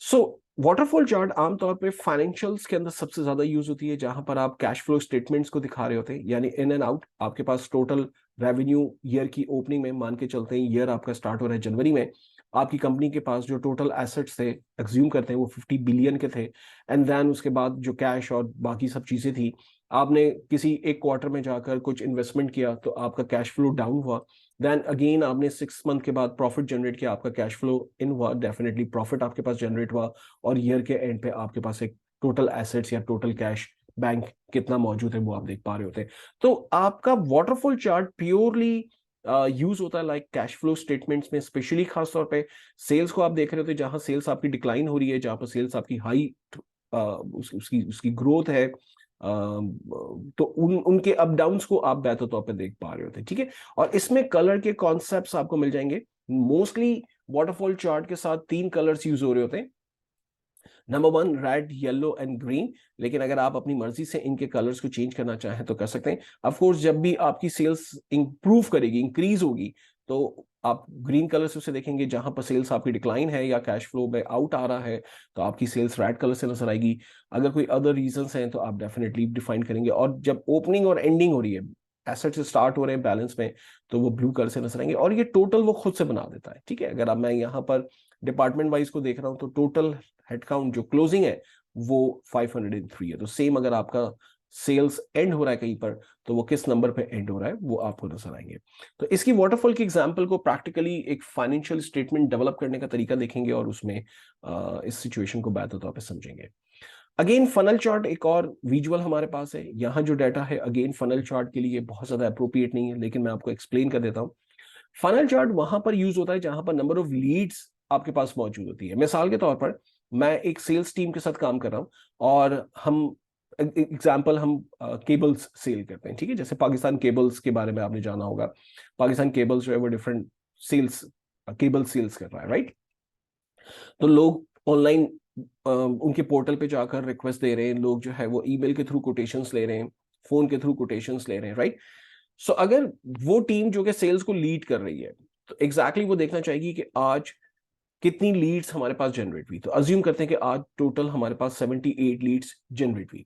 Speaker 1: सो वाटरफॉल चार्ट आमतौर पे फाइनेंशियल्स के अंदर सबसे ज्यादा यूज होती है, जहां पर आप कैश फ्लो स्टेटमेंट्स को दिखा रहे होते हैं, यानी इन एंड आउट। आपके पास टोटल रेवेन्यू ईयर की ओपनिंग में, मान के चलते हैं ईयर आपका स्टार्ट हो रहा है जनवरी में, आपकी कंपनी के पास जो टोटल एसेट्स थे, एज्यूम करते हैं वो 50 बिलियन के थे, एंड देन उसके बाद जो कैश और बाकी सब चीजें थी, आपने किसी एक क्वार्टर में जाकर कुछ इन्वेस्टमेंट किया तो आपका कैश फ्लो डाउन हुआ, देन अगेन आपने 6 मंथ के बाद प्रॉफिट जनरेट किया, आपका कैश फ्लो इन हुआ, डेफिनेटली प्रॉफिट आपके पास जनरेट हुआ, और ईयर के एंड पे आपके पास एक टोटल एसेट्स या टोटल कैश बैंक कितना मौजूद है वो आप देख पा रहे होते हैं। तो आपका वाटरफॉल चार्ट प्योरली यूज होता है लाइक कैश फ्लो स्टेटमेंट्स में, स्पेशली खासतौर पे सेल्स को आप देख रहे होते हैं, जहां सेल्स आपकी डिक्लाइन हो रही है, जहां पर सेल्स आपकी हाई उसकी उसकी ग्रोथ है, तो उनके अप डाउन्स को आप बेहतर तौर पे देख पा रहे होते हैं, ठीक है। और इसमें कलर के कॉन्सेप्ट्स आपको मिल जाएंगे। मोस्टली वाटरफॉल चार्ट के साथ 3 कलर्स यूज हो रहे होते हैं, number 1 red, yellow and green. लेकिन अगर आप अपनी मर्जी से इनके कलर्स को चेंज करना चाहें तो कर सकते हैं। ऑफ कोर्स जब भी आपकी सेल्स इंप्रूव करेगी, इंक्रीज होगी, तो आप ग्रीन कलर से उसे देखेंगे, जहां पर सेल्स आपकी डिक्लाइन है या कैश फ्लो में आउट आ रहा है तो आपकी सेल्स रेड कलर से नजर आएगी। अगर कोई अदर रीजंस हैं तो आप डेफिनेटली डिफाइन करेंगे, और जब ओपनिंग और एंडिंग हो रही है, एसेट से स्टार्ट हो रहे हैं बैलेंस में, तो वो ब्लू कलर से नजर आएंगे, और ये टोटल वो खुद से बना देता है, ठीक है। अगर अब मैं यहाँ पर डिपार्टमेंट वाइज को देख रहा हूं तो टोटल हेडकाउंट जो क्लोजिंग है वो 503 है। तो सेम अगर आपका सेल्स एंड हो रहा है कहीं पर, तो वो किस नंबर पे एंड हो रहा है वो आपको नजर आएंगे। तो इसकी वाटरफॉल की एग्जांपल को प्रैक्टिकली एक फाइनेंशियल स्टेटमेंट डेवलप करने का तरीका देखेंगे, और उसमें इस सिचुएशन को बेहतर तौर पे समझेंगे। अगेन फनल चार्ट एक और विजुअल हमारे पास है। यहाँ जो डाटा है अगेन फनल चार्ट के लिए बहुत ज्यादा अप्रोप्रिएट नहीं है, लेकिन मैं आपको एक्सप्लेन कर देता हूँ। फनल चार्ट वहां पर यूज होता है जहां पर नंबर ऑफ लीड्स आपके पास मौजूद होती है। मिसाल के तौर पर मैं एक सेल्स टीम के साथ काम कर रहा हूं, और हम एग्जाम्पल हम केबल्स सेल करते हैं, ठीक है। जैसे पाकिस्तान केबल्स के बारे में आपने जाना होगा, पाकिस्तान केबल्स जो है वो डिफरेंट सेल्स केबल सेल्स कर रहा है, राइट। तो लोग ऑनलाइन उनके पोर्टल पे जाकर रिक्वेस्ट दे रहे हैं, लोग जो है वो ईमेल के थ्रू कोटेशंस ले रहे हैं, फोन के थ्रू कोटेशंस ले रहे हैं, राइट। सो अगर वो टीम जो कि सेल्स को लीड कर रही है, तो एग्जैक्टली वो देखना चाहेगी कि आज कितनी लीड्स हमारे पास जनरेट हुई। तो अज्यूम करते हैं कि आज टोटल हमारे पास 78 लीड्स जनरेट हुई।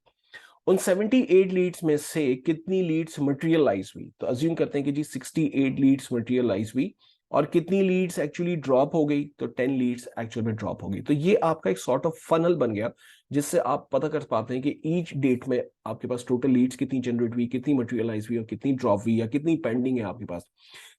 Speaker 1: उन 78 लीड्स में से कितनी लीड्स मटेरियलाइज हुई, तो अज्यूम करते हैं कि जी 68 लीड्स मटेरियलाइज हुई। और कितनी लीड्स एक्चुअली ड्रॉप हो गई, तो 10 लीड्स एक्चुअल में ड्रॉप हो गई। तो ये आपका एक सॉर्ट ऑफ फनल बन गया, जिससे आप पता कर पाते हैं कि ईच डेट में आपके पास टोटल लीड्स कितनी जनरेट हुई, कितनी मटेरियलाइज हुई, और कितनी ड्रॉप हुई या कितनी पेंडिंग है आपके पास।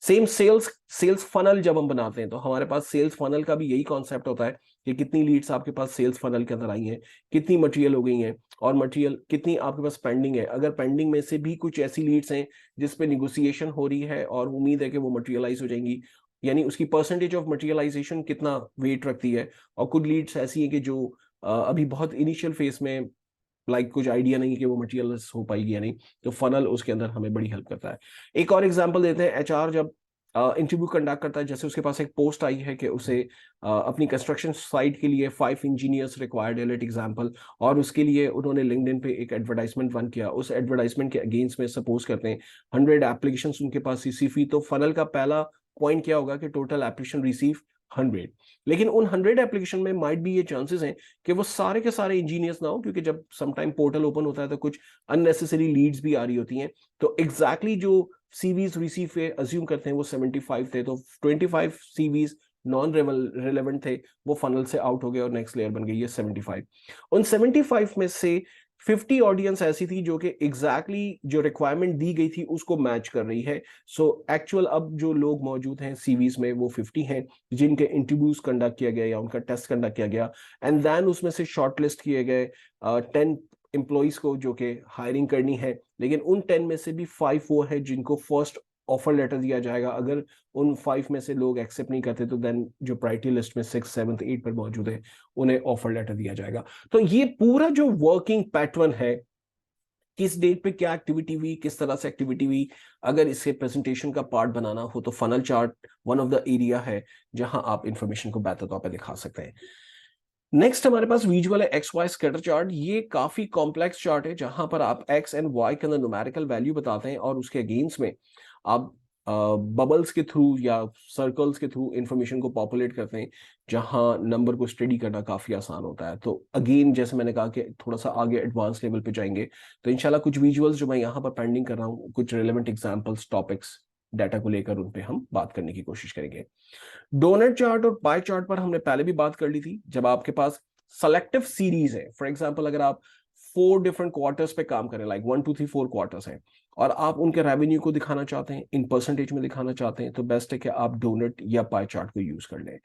Speaker 1: सेम सेल्स फनल जब हम बनाते हैं तो हमारे पास सेल्स फनल का भी यही कॉन्सेप्ट होता है कि कितनी लीड्स आपके पास सेल्स फनल के अंदर आई हैं, कितनी मटेरियल हो गई हैं, और मटेरियल कितनी आपके पास पेंडिंग है। अगर पेंडिंग में से भी कुछ ऐसी लीड्स हैं जिस पे निगोसिएशन हो रही है और उम्मीद है कि वो मटेरियलाइज हो जाएंगी, यानी उसकी परसेंटेज ऑफ मटेरियलाइजेशन कितना वेट रखती है। और कुछ लीड्स ऐसी हैं कि जो अभी बहुत इनिशियल फेज में कुछ आइडिया नहीं कि वो मटेरियलाइज हो पाएगी या नहीं, तो फनल उसके अंदर हमें बड़ी हेल्प करता है। एक और एग्जांपल देते हैं, एचआर जब इंटरव्यू कंडक्ट करता है, जैसे उसके पास एक पोस्ट आई है कि उसे अपनी कंस्ट्रक्शन साइट के लिए 5 इंजीनियर्स रिक्वायर्ड है, लेट एग्जांपल, और उसके लिए उन्होंने लिंक्डइन पे एक एडवर्टाइजमेंट रन किया। उस एडवर्टाइजमेंट के अगेंस्ट में सपोज करते हैं 100 एप्लीकेशंस उनके पास रिसीव हुई, तो फनल का पहला पॉइंट क्या होगा कि टोटल एप्लीकेशन रिसीव 100। लेकिन उन 100 एप्लीकेशन में माइट भी ये चांसेस हैं कि वो सारे के सारे इंजीनियर्स ना हो, क्योंकि जब समटाइम पोर्टल ओपन होता है तो कुछ अननेसेसरी लीड्स भी आ रही होती हैं। तो एग्जैक्टली जो सीवीज रिसीव हुए अज्यूम करते हैं वो 75 थे, तो 25 सीवीज नॉन रिलेवेंट थे, वो फनल से आउट हो गए और नेक्स्ट लेयर बन गई है 75। उन 75 में से 50 ऑडियंस ऐसी थी जो कि एग्जैक्टली जो रिक्वायरमेंट दी गई थी उसको मैच कर रही है। सो एक्चुअल अब जो लोग मौजूद हैं सीवीज में वो 50 हैं जिनके इंटरव्यूज कंडक्ट किया गया या उनका टेस्ट कंडक्ट किया गया, एंड देन उसमें से शॉर्टलिस्ट किए गए 10 एम्प्लॉइज को जो कि हायरिंग करनी है। लेकिन उन 10 में से भी 5 वो है जिनको फर्स्ट ऑफर लेटर दिया जाएगा। अगर उन 5 में से लोग एक्सेप्ट नहीं करते तो देन जो प्रायोरिटी लिस्ट में 6, 7, 8 पर मौजूद है उन्हें ऑफर लेटर दिया जाएगा। तो ये पूरा जो वर्किंग पैटर्न है, किस डेट पे क्या एक्टिविटी हुई, किस तरह से एक्टिविटी हुई, अगर इसे प्रेजेंटेशन का पार्ट बनाना हो तो funnel chart one of the area है जहां आप इंफॉर्मेशन को बेहतर तौर पर दिखा सकते हैं। नेक्स्ट हमारे पास विजुअल है एक्स वाई स्कैटर चार्ट। ये काफी कॉम्प्लेक्स चार्ट है जहां पर आप एक्स एंड वाई के अंदर न्यूमेरिकल वैल्यू बताते हैं और उसके अगेंस्ट में आप बबल्स के थ्रू या सर्कल्स के थ्रू इंफॉर्मेशन को पॉपुलेट करते हैं, जहां नंबर को स्टडी करना काफी आसान होता है। तो अगेन जैसे मैंने कहा कि थोड़ा सा आगे एडवांस लेवल पे जाएंगे तो इंशाल्लाह कुछ विजुअल्स जो मैं यहाँ पर पेंडिंग कर रहा हूँ, कुछ रिलेवेंट एग्जांपल्स टॉपिक्स डाटा को लेकर उन पे हम बात करने की कोशिश करेंगे। डोनट चार्ट और पाई चार्ट पर हमने पहले भी बात कर ली थी। जब आपके पास सेलेक्टिव सीरीज है, फॉर एग्जांपल अगर आप 4 डिफरेंट क्वार्टर्स पे काम करें, लाइक 1 2 3 4 क्वार्टर्स हैं, और आप उनके रेवेन्यू को दिखाना चाहते हैं, इन परसेंटेज में दिखाना चाहते हैं, तो बेस्ट है कि आप डोनट या पाई चार्ट को यूज कर लें।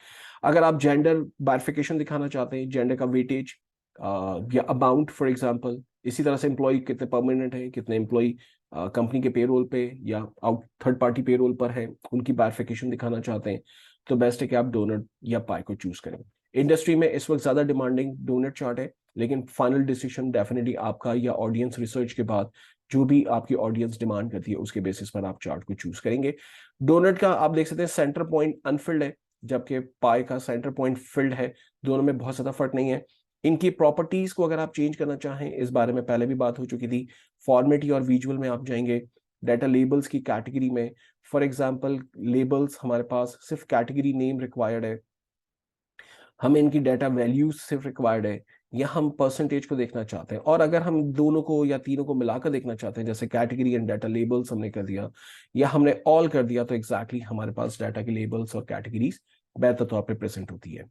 Speaker 1: अगर आप जेंडर बाइफिकेशन दिखाना चाहते हैं, जेंडर का वेटेज या अमाउंट फॉर एग्जांपल, इसी तरह से एम्प्लॉय कितने परमानेंट है, कितने एम्प्लॉय कंपनी के पेरोल पे या आउट थर्ड पार्टी पेरोल पर है, उनकी बाइफिकेशन दिखाना चाहते हैं, तो बेस्ट है कि आप डोनट या पाई को चूज करें। इंडस्ट्री में इस वक्त ज्यादा डिमांडिंग डोनट चार्ट है, लेकिन फाइनल डिसीजन डेफिनेटली आपका, या ऑडियंस रिसर्च के बाद जो भी आपकी ऑडियंस डिमांड करती है उसके बेसिस पर आप चार्ट को चूज करेंगे। डोनट का आप देख सकते हैं सेंटर पॉइंट अनफिल्ड है, जबकि पाई का सेंटर पॉइंट फिल्ड है। दोनों में बहुत ज्यादा फर्क नहीं है। इनकी प्रॉपर्टीज को अगर आप चेंज करना चाहें, इस बारे में पहले भी बात हो चुकी थी। फॉर्मेटी और विजुअल में आप जाएंगे, डाटा लेबल्स की कैटेगरी में, फॉर एग्जांपल लेबल्स हमारे पास सिर्फ कैटेगरी नेम रिक्वायर्ड है, हमें इनकी डाटा वैल्यूज सिर्फ रिक्वायर्ड है, या हम परसेंटेज को देखना चाहते हैं। और अगर हम दोनों को या तीनों को मिलाकर देखना चाहते हैं, जैसे कैटेगरी एंड डाटा लेबल्स हमने कर दिया या हमने ऑल कर दिया, तो एग्जैक्टली हमारे पास डाटा के लेबल्स और कैटेगरीज बेहतर तौर पर प्रेजेंट होती है।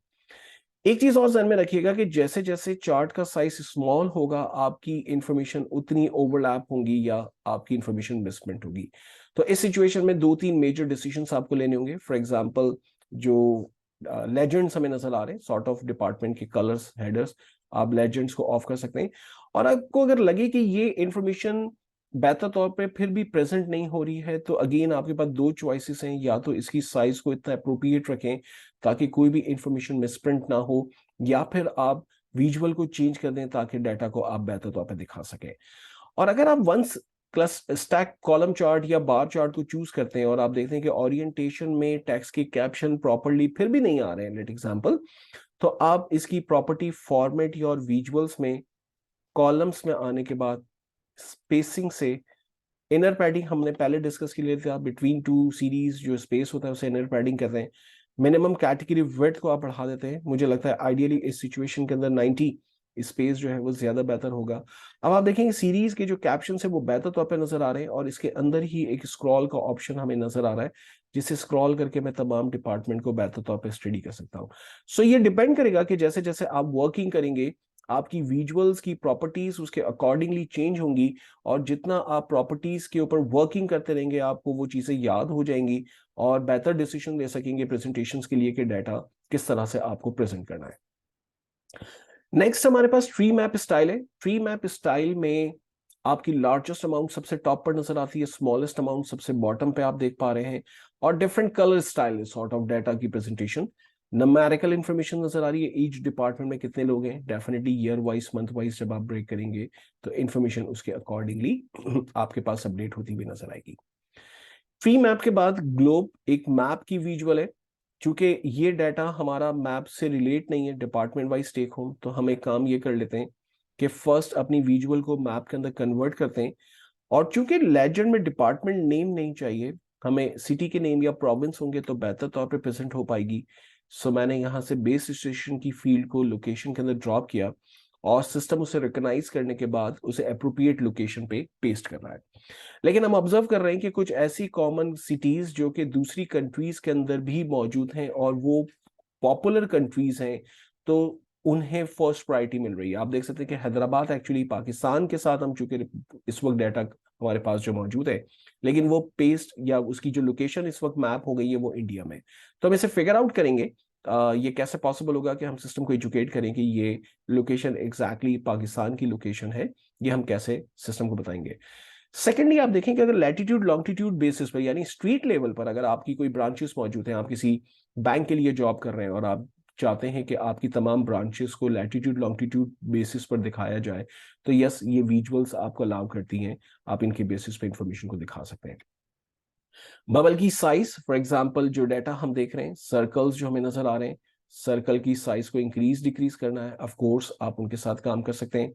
Speaker 1: एक चीज और ध्यान में रखिएगा कि जैसे जैसे चार्ट का साइज स्मॉल होगा, आपकी इंफॉर्मेशन उतनी ओवरलैप होंगी या आपकी इंफॉर्मेशन मिसप्रिंट होगी। तो इस सिचुएशन में 2-3 मेजर डिसीजंस आपको लेने होंगे। फॉर एग्जांपल, जो लेजेंड्स हमें नजर आ रहे हैं, सॉर्ट ऑफ डिपार्टमेंट के कलर्स, हेडर्स, आप लेजेंड्स को ऑफ कर सकते हैं। और आपको अगर लगे कि ये इंफॉर्मेशन बेहतर तौर पे फिर भी प्रेजेंट नहीं हो रही है, तो अगेन आपके पास 2 चॉइसेस हैं, या तो इसकी साइज को इतना अप्रोप्रिएट रखें ताकि कोई भी इंफॉर्मेशन मिसप्रिंट ना हो, या फिर आप विजुअल को चेंज कर दें ताकि डाटा को आप बेहतर तौर पे दिखा सकें। और अगर आप वंस क्लस स्टैक कॉलम चार्ट या बार चार्ट को चूज करते हैं और आप देखते हैं कि ओरिएंटेशन में टेक्स्ट के कैप्शन प्रॉपरली फिर भी नहीं आ रहे हैं, लेट एग्जांपल, तो आप इसकी प्रॉपर्टी फॉर्मेट और विजुअल्स में कॉलम्स में आने के बाद स्पेसिंग से, इनर पैडिंग हमने पहले डिस्कस की लिए था, बिटवीन टू सीरीज जो स्पेस होता है उसे इनर पैडिंग कहते हैं। मिनिमम कैटेगरी विड्थ को आप बढ़ा देते हैं। मुझे लगता है आइडियली इस सिचुएशन के अंदर 90 स्पेस जो है वो ज्यादा बेहतर होगा। अब आप देखेंगे सीरीज के जो कैप्शन है वो बेहतर तौर पे नजर आ रहे हैं, और इसके अंदर ही एक स्क्रॉल का ऑप्शन हमें नजर आ रहा है, जिसे स्क्रॉल करके मैं तमाम डिपार्टमेंट को बेहतर तौर पे स्टडी कर सकता हूँ। सो ये डिपेंड करेगा कि जैसे जैसे आप वर्किंग करेंगे, आपकी विजुअल्स की प्रॉपर्टीज उसके अकॉर्डिंगली चेंज होंगी, और जितना आप प्रॉपर्टीज के ऊपर वर्किंग करते रहेंगे आपको वो चीजें याद हो जाएंगी, और बेहतर डिसीजन ले सकेंगे प्रेजेंटेशंस के लिए कि डाटा किस तरह से आपको प्रेजेंट करना है। नेक्स्ट हमारे पास ट्री मैप स्टाइल है। ट्री मैप स्टाइल में आपकी लार्जेस्ट अमाउंट सबसे टॉप पर नजर आती है, स्मॉलेस्ट अमाउंट सबसे बॉटम पे आप देख पा रहे हैं, और different colour style sort of data की प्रेजेंटेशन। नंबरिकल इंफॉर्मेशन नजर आ रही है, ईच डिपार्टमेंट में कितने लोग हैं, definitely year wise, month wise जब आप ब्रेक करेंगे तो इंफॉर्मेशन उसके अकॉर्डिंगली आपके पास अपडेट होती हुई नजर आएगी। ट्री मैप के बाद ग्लोब एक मैप की विजुअल है। चूंकि ये डाटा हमारा मैप से रिलेट नहीं है डिपार्टमेंट वाइज टेक होम, तो हम एक काम ये कर लेते हैं कि फर्स्ट अपनी विजुअल को मैप के अंदर कन्वर्ट करते हैं। और चूंकि लेजेंड में डिपार्टमेंट नेम नहीं चाहिए, हमें सिटी के नेम या प्रोविंस होंगे तो बेहतर तौर पे प्रेजेंट हो पाएगी। सो मैंने यहाँ से बेस स्टेशन की फील्ड को लोकेशन के अंदर ड्रॉप किया, और सिस्टम उसे रिकॉग्नाइज करने के बाद उसे अप्रोप्रिएट लोकेशन पे पेस्ट करना है। लेकिन हम ऑब्जर्व कर रहे हैं कि कुछ ऐसी कॉमन सिटीज जो कि दूसरी कंट्रीज के अंदर भी मौजूद हैं और वो पॉपुलर कंट्रीज हैं, तो उन्हें फर्स्ट प्रायोरिटी मिल रही है। आप देख सकते हैं कि हैदराबाद एक्चुअली पाकिस्तान के साथ हम चूंकि इस वक्त डाटा हमारे पास जो मौजूद है, लेकिन वो पेस्ट या उसकी जो लोकेशन इस वक्त मैप हो गई है वो इंडिया में। तो हम इसे फिगर आउट करेंगे, ये कैसे पॉसिबल होगा कि हम सिस्टम को एजुकेट करें कि ये लोकेशन एग्जैक्टली पाकिस्तान की लोकेशन है, ये हम कैसे सिस्टम को बताएंगे। सेकेंडली आप देखें कि अगर लैटिट्यूड लॉन्गिट्यूड बेसिस पर, यानी स्ट्रीट लेवल पर, अगर आपकी कोई ब्रांचेस मौजूद हैं, आप किसी बैंक के लिए जॉब कर रहे हैं और आप चाहते हैं कि आपकी तमाम ब्रांचेस को लैटिट्यूड लॉन्गिट्यूड बेसिस पर दिखाया जाए, तो यस, ये विजुअल्स आपको अलाउ करती हैं, आप इनके बेसिस पर इंफॉर्मेशन को दिखा सकते हैं। बबल की साइज, फॉर एग्जांपल जो डाटा हम देख रहे हैं, सर्कल्स जो हमें नजर आ रहे हैं, सर्कल की साइज को इंक्रीज डिक्रीज करना है, ऑफ कोर्स आप उनके साथ काम कर सकते हैं।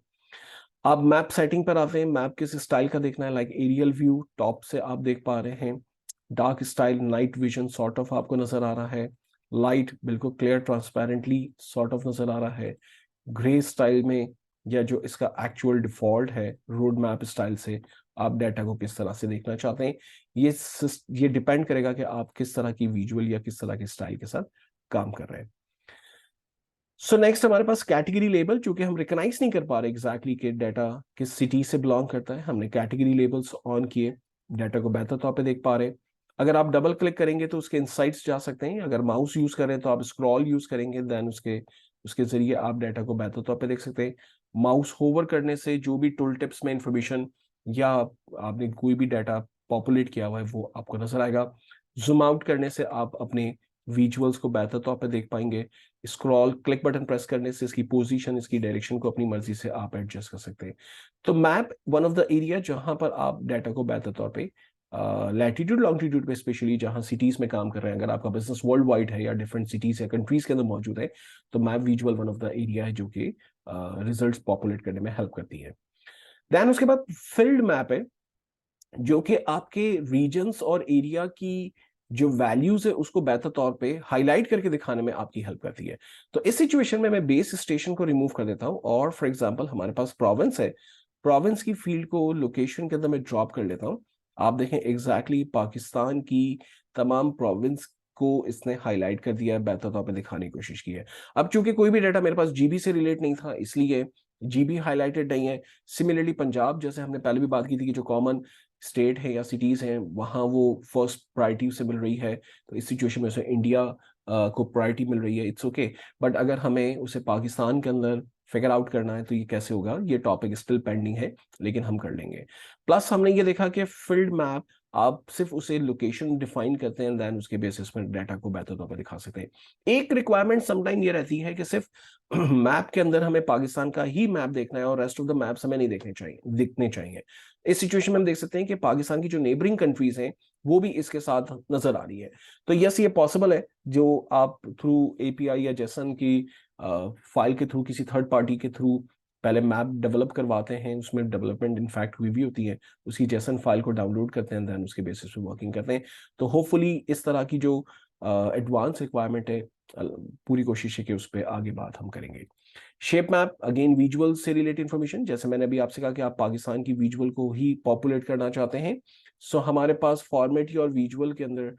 Speaker 1: आप मैप सेटिंग पर आते हैं, मैप किस स्टाइल का देखना है, लाइक एरियल व्यू टॉप से आप देख पा रहे हैं, dark style, night vision sort of आपको नजर आ रहा है, लाइट बिल्कुल क्लियर ट्रांसपेरेंटली सॉर्ट ऑफ नजर आ रहा है, ग्रे स्टाइल में या जो इसका एक्चुअल डिफॉल्ट है रोड मैप स्टाइल से आप डाटा को किस तरह से देखना चाहते हैं। ये डिपेंड करेगा कि आप किस तरह की विजुअल या किस तरह के स्टाइल के साथ काम कर रहे हैं। सो नेक्स्ट हमारे पास कैटेगरी लेबल, चूंकि हम रिकॉग्नाइज नहीं कर पा रहे एग्जैक्टली कि डाटा किस सिटी से बिलोंग करता है, हमने कैटेगरी लेबल्स ऑन किए, डाटा को बेहतर तौर पे देख पा रहे हैं। अगर आप डबल क्लिक करेंगे तो उसके इनसाइट्स जा सकते हैं, अगर माउस यूज करें तो आप स्क्रॉल यूज करेंगे, देन उसके जरिए आप डाटा को बेहतर तौर पे देख सकते हैं। माउस होवर करने से जो भी टूल टिप्स में इंफॉर्मेशन या आपने कोई भी डाटा पॉपुलेट किया हुआ है वो आपको नजर आएगा। जूम आउट करने से आप अपने विजुअल्स को बेहतर तौर पे देख पाएंगे। स्क्रॉल क्लिक बटन प्रेस करने से इसकी पोजीशन, इसकी डायरेक्शन को अपनी मर्जी से आप एडजस्ट कर सकते हैं। तो map one of the area जहां पर आप डाटा को बेहतर तौर पे लैटिट्यूड लॉन्गिट्यूड पे, स्पेशली जहां सिटीज में काम कर रहे हैं, अगर आपका बिजनेस वर्ल्ड वाइड है या डिफरेंट सिटीज या कंट्रीज के अंदर मौजूद है, तो map visual one of the area है जो कि रिजल्ट्स पॉपुलेट करने में हेल्प करती है। देन उसके बाद फील्ड मैप है, जो कि आपके रीजन्स और एरिया की जो वैल्यूज है उसको बेहतर तौर पे हाईलाइट करके दिखाने में आपकी हेल्प करती है। तो इस सिचुएशन में मैं बेस स्टेशन को रिमूव कर देता हूं और फॉर एग्जांपल हमारे पास प्रोविंस है, प्रोविंस की फील्ड को लोकेशन के अंदर मैं ड्रॉप कर लेता हूं। आप देखें एग्जैक्टली पाकिस्तान की तमाम प्रोविंस को इसने हाईलाइट कर दिया है, बेहतर तौर पे दिखाने की कोशिश की है। अब चूंकि कोई भी डाटा मेरे पास जीबी से रिलेट नहीं था, इसलिए जीबी हाईलाइटेड नहीं है। सिमिलरली पंजाब, जैसे हमने पहले भी बात की थी कि जो कॉमन स्टेट है या सिटीज हैं वहां वो फर्स्ट प्रायोरिटी से मिल रही है, तो इस सिचुएशन में से इंडिया को प्रायोरिटी मिल रही है, इट्स ओके। बट अगर हमें उसे पाकिस्तान के अंदर फिगर आउट करना है तो ये कैसे होगा, ये टॉपिक स्टिल पेंडिंग है, लेकिन हम कर लेंगे। प्लस हमने ये देखा कि फील्ड मैप आप सिर्फ उसे लोकेशन डिफाइन करते हैं, देन उसके बेसिस पर डाटा को बेहतर तौर पर दिखा सकते हैं। एक रिक्वायरमेंट समटाइम ये रहती है कि सिर्फ मैप के अंदर हमें पाकिस्तान का ही मैप देखना है और रेस्ट ऑफ द मैप्स हमें नहीं दिखने चाहिए। इस सिचुएशन में हम देख सकते हैं कि पाकिस्तान की जो नेबरिंग कंट्रीज हैं वो भी इसके साथ नजर आ रही है। तो यस, ये पॉसिबल है, जो आप थ्रू एपीआई या जेसन की फाइल के थ्रू, किसी थर्ड पार्टी के थ्रू पहले मैप डेवलप करवाते हैं, उसमें डेवलपमेंट इनफैक्ट हुई भी होती है, उसकी जेसन फाइल को डाउनलोड करते हैं, देन उसके बेसिस पे वर्किंग करते हैं। तो होपफुली इस तरह की जो एडवांस रिक्वायरमेंट है, पूरी कोशिश है कि उस पर आगे बात हम करेंगे। शेप मैप अगेन विजुअल से रिलेटेड इंफॉर्मेशन, जैसे मैंने अभी आपसे कहा कि आप पाकिस्तान की विजुअल को ही पॉपुलेट करना चाहते हैं, सो हमारे पास फॉर्मेट और विजुअल के अंदर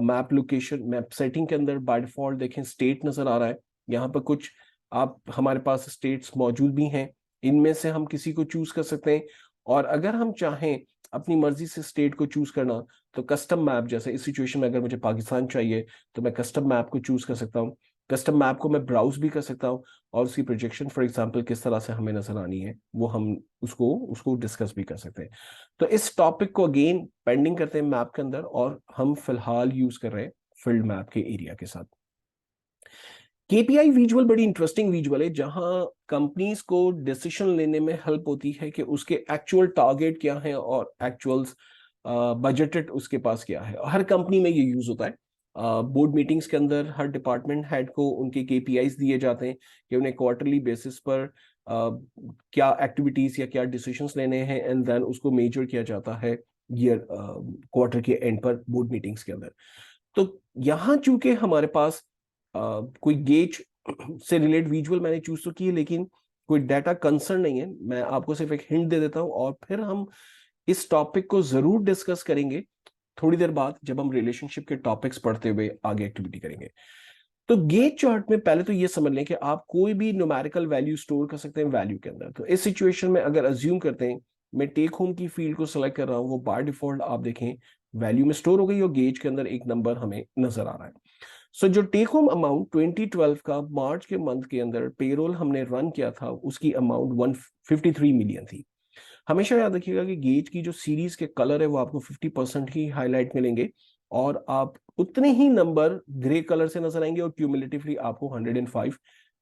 Speaker 1: मैप लोकेशन, मैप सेटिंग के अंदर बाय डिफॉल्ट देखें स्टेट नजर आ रहा है। यहाँ पर कुछ आप हमारे पास स्टेट्स मौजूद भी हैं, इनमें से हम किसी को चूज कर सकते हैं। और अगर हम चाहें अपनी मर्जी से स्टेट को चूज करना, तो कस्टम मैप, जैसे इस सिचुएशन में अगर मुझे पाकिस्तान चाहिए तो मैं कस्टम मैप को चूज कर सकता हूँ। कस्टम मैप को मैं ब्राउज भी कर सकता हूँ और उसकी प्रोजेक्शन फॉर एग्जांपल किस तरह से हमें नजर आनी है वो हम उसको उसको डिस्कस भी कर सकते हैं। तो इस टॉपिक को अगेन पेंडिंग करते हैं मैप के अंदर, और हम फिलहाल यूज कर रहे हैं फील्ड मैप के एरिया के साथ। केपीआई विजुअल बड़ी इंटरेस्टिंग विजुअल है, जहां कंपनीज को डिसीजन लेने में हेल्प होती है कि उसके एक्चुअल टारगेट क्या है और एक्चुअल्स बजटेड उसके पास क्या है। हर कंपनी में ये यूज होता है। बोर्ड मीटिंग्स के अंदर हर डिपार्टमेंट हेड को उनके केपीआईज दिए जाते हैं कि उन्हें क्वार्टरली बेसिस पर क्या एक्टिविटीज या क्या डिसीजंस लेने हैं, एंड देन उसको मेजर किया जाता है ईयर क्वार्टर के एंड पर बोर्ड मीटिंग्स के अंदर। तो यहाँ चूंकि हमारे पास कोई गेज से रिलेट विजुअल मैंने चूज तो की है, लेकिन कोई डाटा कंसर्न नहीं है, मैं आपको सिर्फ एक हिंट दे देता हूं और फिर हम इस टॉपिक को जरूर डिस्कस करेंगे थोड़ी देर बाद जब हम रिलेशनशिप के टॉपिक्स पढ़ते हुए आगे एक्टिविटी करेंगे। तो गेज चार्ट में पहले तो ये समझ लें कि आप कोई भी न्यूमेरिकल वैल्यू स्टोर कर सकते हैं वैल्यू के अंदर। तो इस सिचुएशन में अगर अज्यूम करते हैं मैं टेक होम की फील्ड को सिलेक्ट कर रहा हूं, वो बाय डिफॉल्ट आप देखें वैल्यू में स्टोर हो गई और गेज के अंदर एक नंबर हमें नजर आ रहा है। सो जो टेक होम अमाउंट 2012 का मार्च के मंथ के अंदर पेरोल हमने रन किया था उसकी अमाउंट 153 मिलियन थी। हमेशा याद रखिएगा कि गेज की जो सीरीज के कलर है वो आपको 50% ही हाईलाइट मिलेंगे और आप उतने ही नंबर ग्रे कलर से नजर आएंगे और क्यूमुलेटिवली आपको 105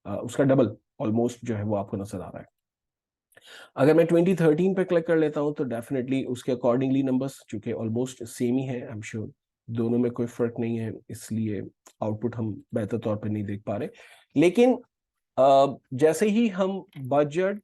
Speaker 1: उसका डबल ऑलमोस्ट जो है वो आपको नजर आ रहा है। अगर मैं 2013 पे क्लिक कर लेता हूं तो डेफिनेटली उसके अकॉर्डिंगली नंबर्स चूंकि ऑलमोस्ट सेम ही है, आई एम श्योर दोनों में कोई फर्क नहीं है, इसलिए आउटपुट हम बेहतर तौर पर नहीं देख पा रहे। लेकिन जैसे ही हम बजट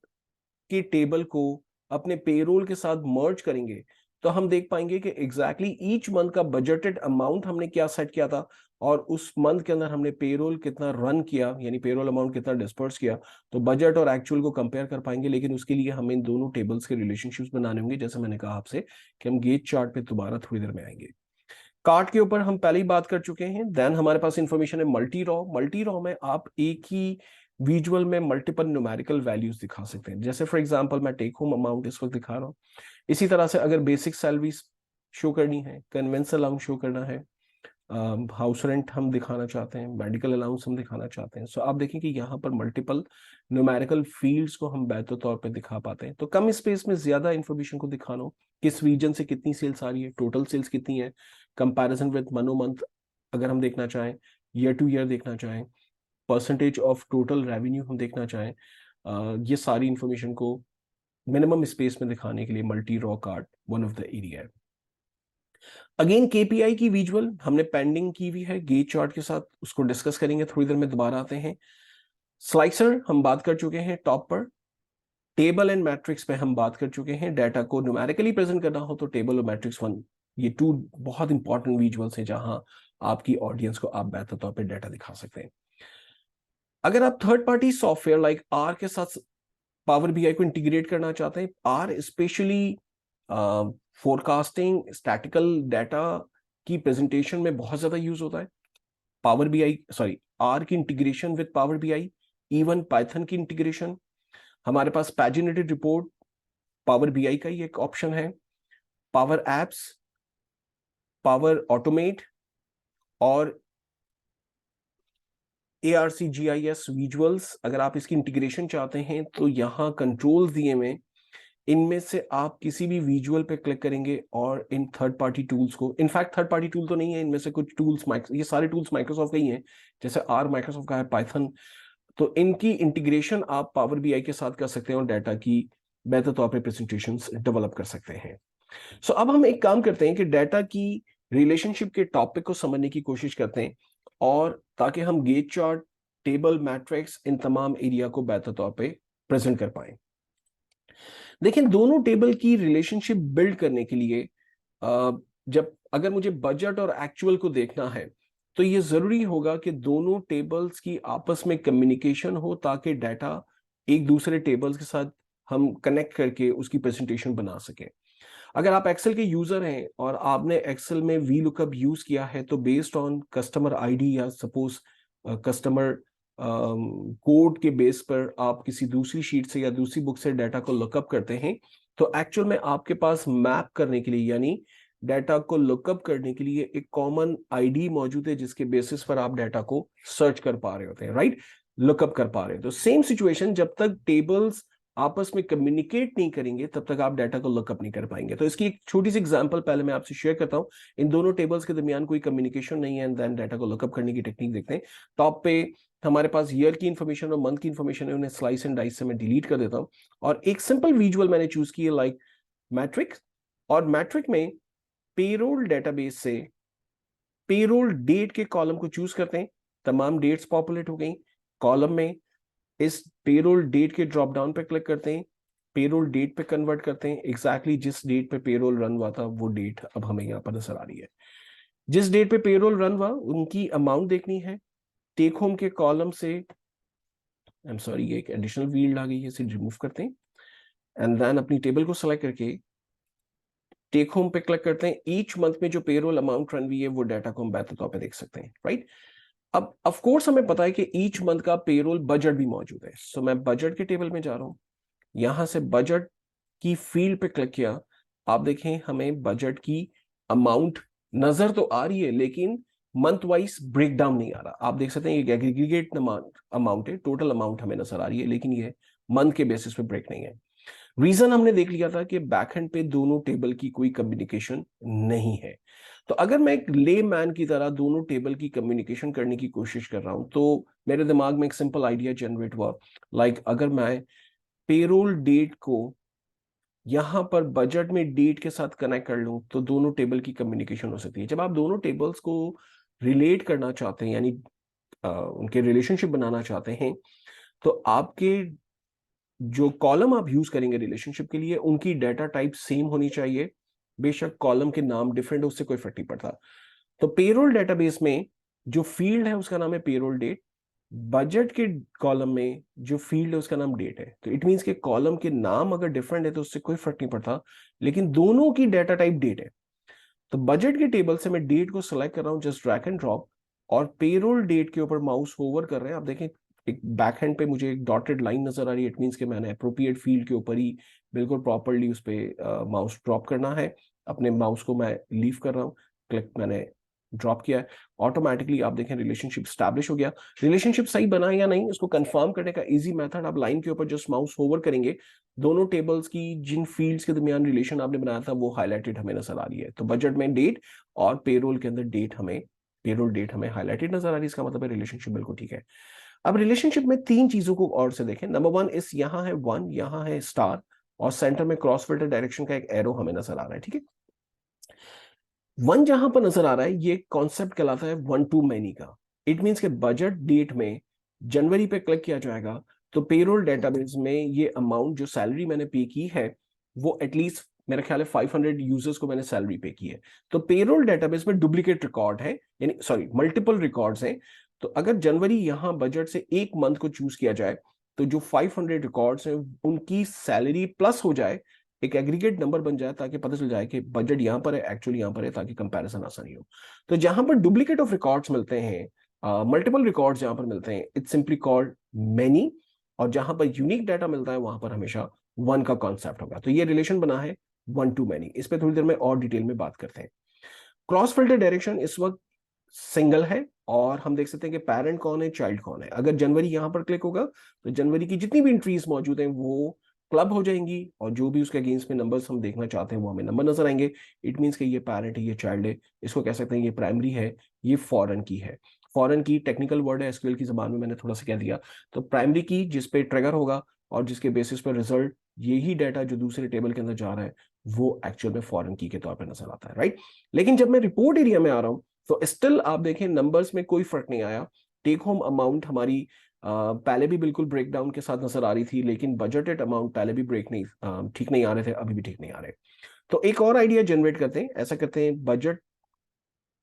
Speaker 1: के टेबल को अपने पेरोल के साथ मर्ज करेंगे तो हम देख पाएंगे कि एग्जैक्टली ईच मंथ का बजटेड अमाउंट हमने क्या सेट किया था और उस मंथ के अंदर हमने पेरोल कितना रन किया, यानी पेरोल अमाउंट कितना डिस्पर्स किया। तो बजट और एक्चुअल को कंपेयर कर पाएंगे, लेकिन उसके लिए हमें इन दोनों टेबल्स के रिलेशनशिप्स बनाने होंगे, जैसे मैंने कहा आपसे कि हम गेट चार्ट पे दोबारा थोड़ी देर में आएंगे। कार्ट के ऊपर हम पहले ही बात कर चुके हैं। देन हमारे पास इंफॉर्मेशन है मल्टी रॉ। मल्टी रॉ में आप एक ही विजुअल में मल्टीपल न्यूमेरिकल वैल्यूज दिखा सकते हैं। जैसे फॉर एग्जांपल मैं टेक होम अमाउंट इस वक्त दिखा रहा हूँ, इसी तरह से अगर बेसिक सैलरी शो करनी है, कन्वेंस अलाउंस शो करना है, हाउस रेंट हम दिखाना चाहते हैं, मेडिकल अलाउंस हम दिखाना चाहते हैं, सो आप देखें कि यहाँ पर मल्टीपल न्यूमेरिकल फील्ड्स को हम बेहतर तौर पे दिखा पाते हैं। तो कम स्पेस में ज्यादा इंफॉर्मेशन को दिखाना हो, किस रीजन से कितनी सेल्स आ रही है, टोटल सेल्स कितनी है, कंपैरिजन विद मनो मंथ अगर हम देखना चाहें, ईयर टू ईयर देखना चाहें, परसेंटेज ऑफ टोटल रेवेन्यू हम देखना चाहें, ये सारी इंफॉर्मेशन को मिनिमम स्पेस में दिखाने के लिए multi raw card one of the area है। अगेन केपीआई की विजुअल हमने पेंडिंग की हुई है गेट चार्ट के साथ, उसको डिस्कस करेंगे थोड़ी देर में, दोबारा आते हैं। स्लाइसर हम बात कर चुके हैं टॉप पर। टेबल एंड मैट्रिक्स पे हम बात कर चुके हैं। डाटा को न्यूमेरिकली प्रेजेंट करना हो तो टेबल और मैट्रिक्स वन, ये टू बहुत इंपॉर्टेंट विजुअल्स हैं जहां आपकी ऑडियंस को आप बेहतर तौर पे डाटा दिखा सकते हैं। अगर आप third party software like R के साथ पावर बीआई को इंटीग्रेट करना चाहते हैं, R specially forecasting statistical data की प्रेजेंटेशन में बहुत ज्यादा यूज होता है। पावर बीआई सॉरी आर की integration with power BI, even Python की इंटीग्रेशन, हमारे पास पैजिनेटेड रिपोर्ट पावर बीआई का ही एक ऑप्शन है, पावर एप्स, पावर ऑटोमेट और ARCGIS विजुअल्स। अगर आप इसकी इंटीग्रेशन चाहते हैं तो यहाँ कंट्रोल्स दिए हुए, इनमें से आप किसी भी विजुअल पे क्लिक करेंगे और इन थर्ड पार्टी टूल्स को, इनफैक्ट थर्ड पार्टी टूल तो नहीं है, इनमें से कुछ टूल्स ये सारे टूल्स माइक्रोसॉफ्ट के ही हैं, जैसे आर माइक्रोसॉफ्ट का है, पाइथन, तो इनकी इंटीग्रेशन आप पावर बीआई के साथ कर सकते हैं और डाटा की बेहतर तौर पर प्रेजेंटेशन डेवलप कर सकते हैं। सो अब हम एक काम करते हैं कि डाटा की रिलेशनशिप के टॉपिक को समझने की कोशिश करते हैं, और ताकि हम गेट चार्ट, टेबल, मैट्रिक्स, इन तमाम एरिया को बेहतर तौर पे प्रेजेंट कर पाए। देखिए दोनों टेबल की रिलेशनशिप बिल्ड करने के लिए जब अगर मुझे बजट और एक्चुअल को देखना है तो ये जरूरी होगा कि दोनों टेबल्स की आपस में कम्युनिकेशन हो, ताकि डाटा एक दूसरे टेबल्स के साथ हम कनेक्ट करके उसकी प्रेजेंटेशन बना सकें। अगर आप एक्सेल के यूजर हैं और आपने एक्सेल में वी लुकअप यूज किया है, तो बेस्ड ऑन कस्टमर आईडी या सपोज कस्टमर कोड के बेस पर आप किसी दूसरी शीट से या दूसरी बुक से डाटा को लुकअप करते हैं, तो एक्चुअल में आपके पास मैप करने के लिए, यानी डाटा को लुकअप करने के लिए एक कॉमन आईडी मौजूद है जिसके बेसिस पर आप डाटा को सर्च कर पा रहे होते हैं, राइट, लुकअप कर पा रहे हैं। तो सेम सिचुएशन, जब तक टेबल्स आपस में कम्युनिकेट नहीं करेंगे तब तक आप डाटा को लुकअप नहीं कर पाएंगे। तो इसकी एक छोटी सी एग्जांपल पहले मैं आपसे शेयर करता हूं। इन दोनों टेबल्स के दरमियान कोई कम्युनिकेशन नहीं है, एंड देन डाटा को लुकअप करने की टेक्निक देखते हैं। टॉप पे हमारे पास ईयर की इंफॉर्मेशन और मंथ की इंफॉर्मेशन है, उन्हें स्लाइस एंड डाइस से मैं डिलीट कर देता हूं, और एक सिंपल विजुअल मैंने चूज की है लाइक मैट्रिक, और मैट्रिक में पेरोल डेटाबेस से पेरोल डेट के कॉलम को चूज करते हैं। तमाम डेट्स पॉपुलेट हो गई कॉलम में, इस पेरोल डेट के ड्रॉप डाउन पे क्लिक करते हैं, पेरोल डेट पे कन्वर्ट करते हैं, एग्जैक्टली जिस डेट पे पेरोल रन हुआ था वो डेट अब हमें यहाँ पर नजर आ रही है। जिस डेट पे पेरोल रन हुआ उनकी अमाउंट देखनी है। टेक होम के कॉलम से, आई एम सॉरी, ये एक एडिशनल फील्ड आ गई है, इसे रिमूव करते हैं, एंड देन अपनी टेबल को सेलेक्ट करके टेक होम पे क्लिक करते हैं। ईच मंथ में जो पेरोल अमाउंट रन हुई है वो डाटा को हम बेहतर तौर पे देख सकते हैं, राइट। अब ऑफ कोर्स हमें पता है कि ईच मंथ का पेरोल बजट भी मौजूद है, सो मैं बजट के टेबल में जा रहा हूं, यहां से बजट की फील्ड पे क्लिक किया। आप देखें हमें बजट की अमाउंट नजर तो आ रही है, लेकिन मंथ वाइज ब्रेकडाउन नहीं आ रहा। आप देख सकते हैं ये एग्रीगेट अमाउंट है, टोटल अमाउंट हमें नजर आ रही है, लेकिन ये मंथ के बेसिस पे ब्रेक नहीं है। रीजन हमने देख लिया था कि बैकएंड पे दोनों टेबल की कोई कम्युनिकेशन नहीं है। तो अगर मैं एक ले मैन की तरह दोनों टेबल की कम्युनिकेशन करने की कोशिश कर रहा हूं, तो मेरे दिमाग में एक सिंपल आइडिया जनरेट हुआ, लाइक अगर मैं पेरोल डेट को यहां पर बजट में डेट के साथ कनेक्ट कर लूं तो दोनों टेबल की कम्युनिकेशन हो सकती है। जब आप दोनों टेबल्स को रिलेट करना चाहते हैं, यानी उनके रिलेशनशिप बनाना चाहते हैं, तो आपके जो कॉलम आप यूज करेंगे रिलेशनशिप के लिए, उनकी डाटा टाइप सेम होनी चाहिए, बेशक कॉलम के नाम डिफरेंट है, उससे कोई फर्क नहीं पड़ता। तो पेरोल डेटाबेस में जो फील्ड है उसका नाम है पेरोल डेट, बजट के कॉलम में जो फील्ड है उसका नाम डेट है। तो इट मींस के कॉलम के नाम अगर डिफरेंट है तो उससे कोई फर्क नहीं पड़ता, लेकिन दोनों की डेटा टाइप डेट है। तो बजट के टेबल से मैं डेट को सिलेक्ट कर रहा हूं, जस्ट ड्रैग एंड ड्रॉप, और पेरोल डेट के ऊपर माउस होवर कर रहे हैं। आप देखें एक बैक हैंड पे मुझे एक डॉटेड लाइन नजर आ रही है, इट मींस कि मैंने अप्रोप्रिएट फील्ड के ऊपर ही बिल्कुल प्रॉपरली उस पर माउस ड्रॉप करना है। अपने माउस को मैं लीव कर रहा हूँ, क्लिक मैंने ड्रॉप किया है, ऑटोमेटिकली आप देखें रिलेशनशिप स्टैब्लिश हो गया। रिलेशनशिप सही बना या नहीं उसको कंफर्म करने का इजी मेथड, आप लाइन के ऊपर जस्ट माउस होवर करेंगे, दोनों टेबल्स की जिन फील्ड्स के दरमियान रिलेशन आपने बनाया था वो हाईलाइटेड हमें नजर आ रही है। तो बजट में डेट और पेरोल के अंदर डेट हमें, पेरोल डेट हमें हाईलाइटेड नजर आ रही है, इसका मतलब है रिलेशनशिप बिल्कुल ठीक है। अब रिलेशनशिप में तीन चीजों को और से देखें। नंबर वन, इस यहाँ है वन, यहाँ है स्टार, और सेंटर में क्रॉस फिल्टर डायरेक्शन का एक एरो हमें नजर आ रहा है, ठीक है। वन जहां पर नजर आ रहा है ये कॉन्सेप्ट कहलाता है वन टू मैनी का। इट मींस के बजट डेट में जनवरी पे क्लिक किया जाएगा तो पेरोल डेटाबेस में ये अमाउंट जो सैलरी मैंने पे की है वो एटलीस्ट मेरा ख्याल है 500 यूजर्स को मैंने सैलरी पे की है। तो पेरोल डेटाबेस में डुप्लीकेट रिकॉर्ड है, यानी सॉरी मल्टीपल रिकॉर्ड्स हैं। तो अगर जनवरी यहां बजट से एक मंथ को चूज किया जाए तो जो 500 रिकॉर्ड्स हैं उनकी सैलरी प्लस हो जाए, एक एग्रीगेट नंबर बन जाए, ताकि पता चल जाए कि बजट यहां पर है एक्चुअली यहां पर है, ताकि कंपैरिजन आसानी हो। तो जहां पर डुप्लीकेट ऑफ रिकॉर्ड्स मिलते हैं, मल्टीपल रिकॉर्ड्स जहां पर मिलते हैं, इट्स सिंपली कॉल्ड मैनी, और जहां पर यूनिक डाटा मिलता है वहां पर हमेशा वन का कॉन्सेप्ट होगा। तो ये रिलेशन बना है वन टू मैनी। इस पर थोड़ी देर में और डिटेल में बात करते हैं। क्रॉस फिल्टर डायरेक्शन इस वक्त सिंगल है, और हम देख सकते हैं कि पेरेंट कौन है, चाइल्ड कौन है। अगर जनवरी यहां पर क्लिक होगा तो जनवरी की जितनी भी एंट्रीज मौजूद हैं वो क्लब हो जाएंगी, और जो भी उसके अगेंस्ट में नंबर्स हम देखना चाहते हैं वो हमें नंबर नजर आएंगे। इट मीन्स कि ये पेरेंट है, ये चाइल्ड है, इसको कह सकते हैं ये प्राइमरी है, ये फॉरेन की है। फॉरेन की टेक्निकल वर्ड है, एसक्यूएल की जबान में मैंने थोड़ा सा कह दिया। तो प्राइमरी की जिस पे ट्रिगर होगा और जिसके बेसिस पर रिजल्ट, यही डाटा जो दूसरे टेबल के अंदर जा रहा है वो एक्चुअल में फॉरेन की के तौर पर नजर आता है, राइट। लेकिन जब मैं रिपोर्ट एरिया में आ रहा हूं तो स्टिल आप देखें नंबर्स में कोई फर्क नहीं आया। टेक होम अमाउंट हमारी पहले भी बिल्कुल ब्रेकडाउन के साथ नजर आ रही थी, लेकिन बजटेड अमाउंट पहले भी ब्रेक नहीं ठीक नहीं आ रहे थे, अभी भी ठीक नहीं आ रहे। तो एक और आइडिया जनरेट करते हैं, ऐसा करते हैं बजट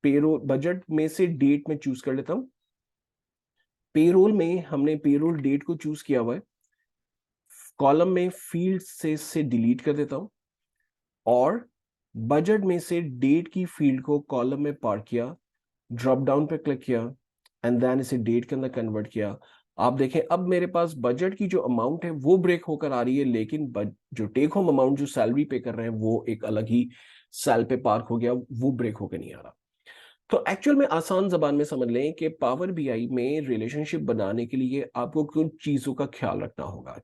Speaker 1: पेरोल, बजट में से डेट में चूज कर लेता हूं। पेरोल में हमने पेरोल डेट को चूज किया हुआ है, कॉलम में फील्ड से डिलीट कर देता हूं, और बजट में से डेट की फील्ड को कॉलम में पार किया, ड्रॉप डाउन पे क्लिक किया, एंड देन इसे डेट के अंदर कन्वर्ट किया। आप देखें अब मेरे पास बजट की जो अमाउंट है वो ब्रेक होकर आ रही है, लेकिन जो टेक होम अमाउंट जो सैलरी पे कर रहे हैं वो एक अलग ही सेल पे पार्क हो गया, वो ब्रेक होकर नहीं आ रहा। तो एक्चुअल में आसान जबान में समझ लें कि पावर बीआई में रिलेशनशिप बनाने के लिए आपको कुछ चीजों का ख्याल रखना होगा।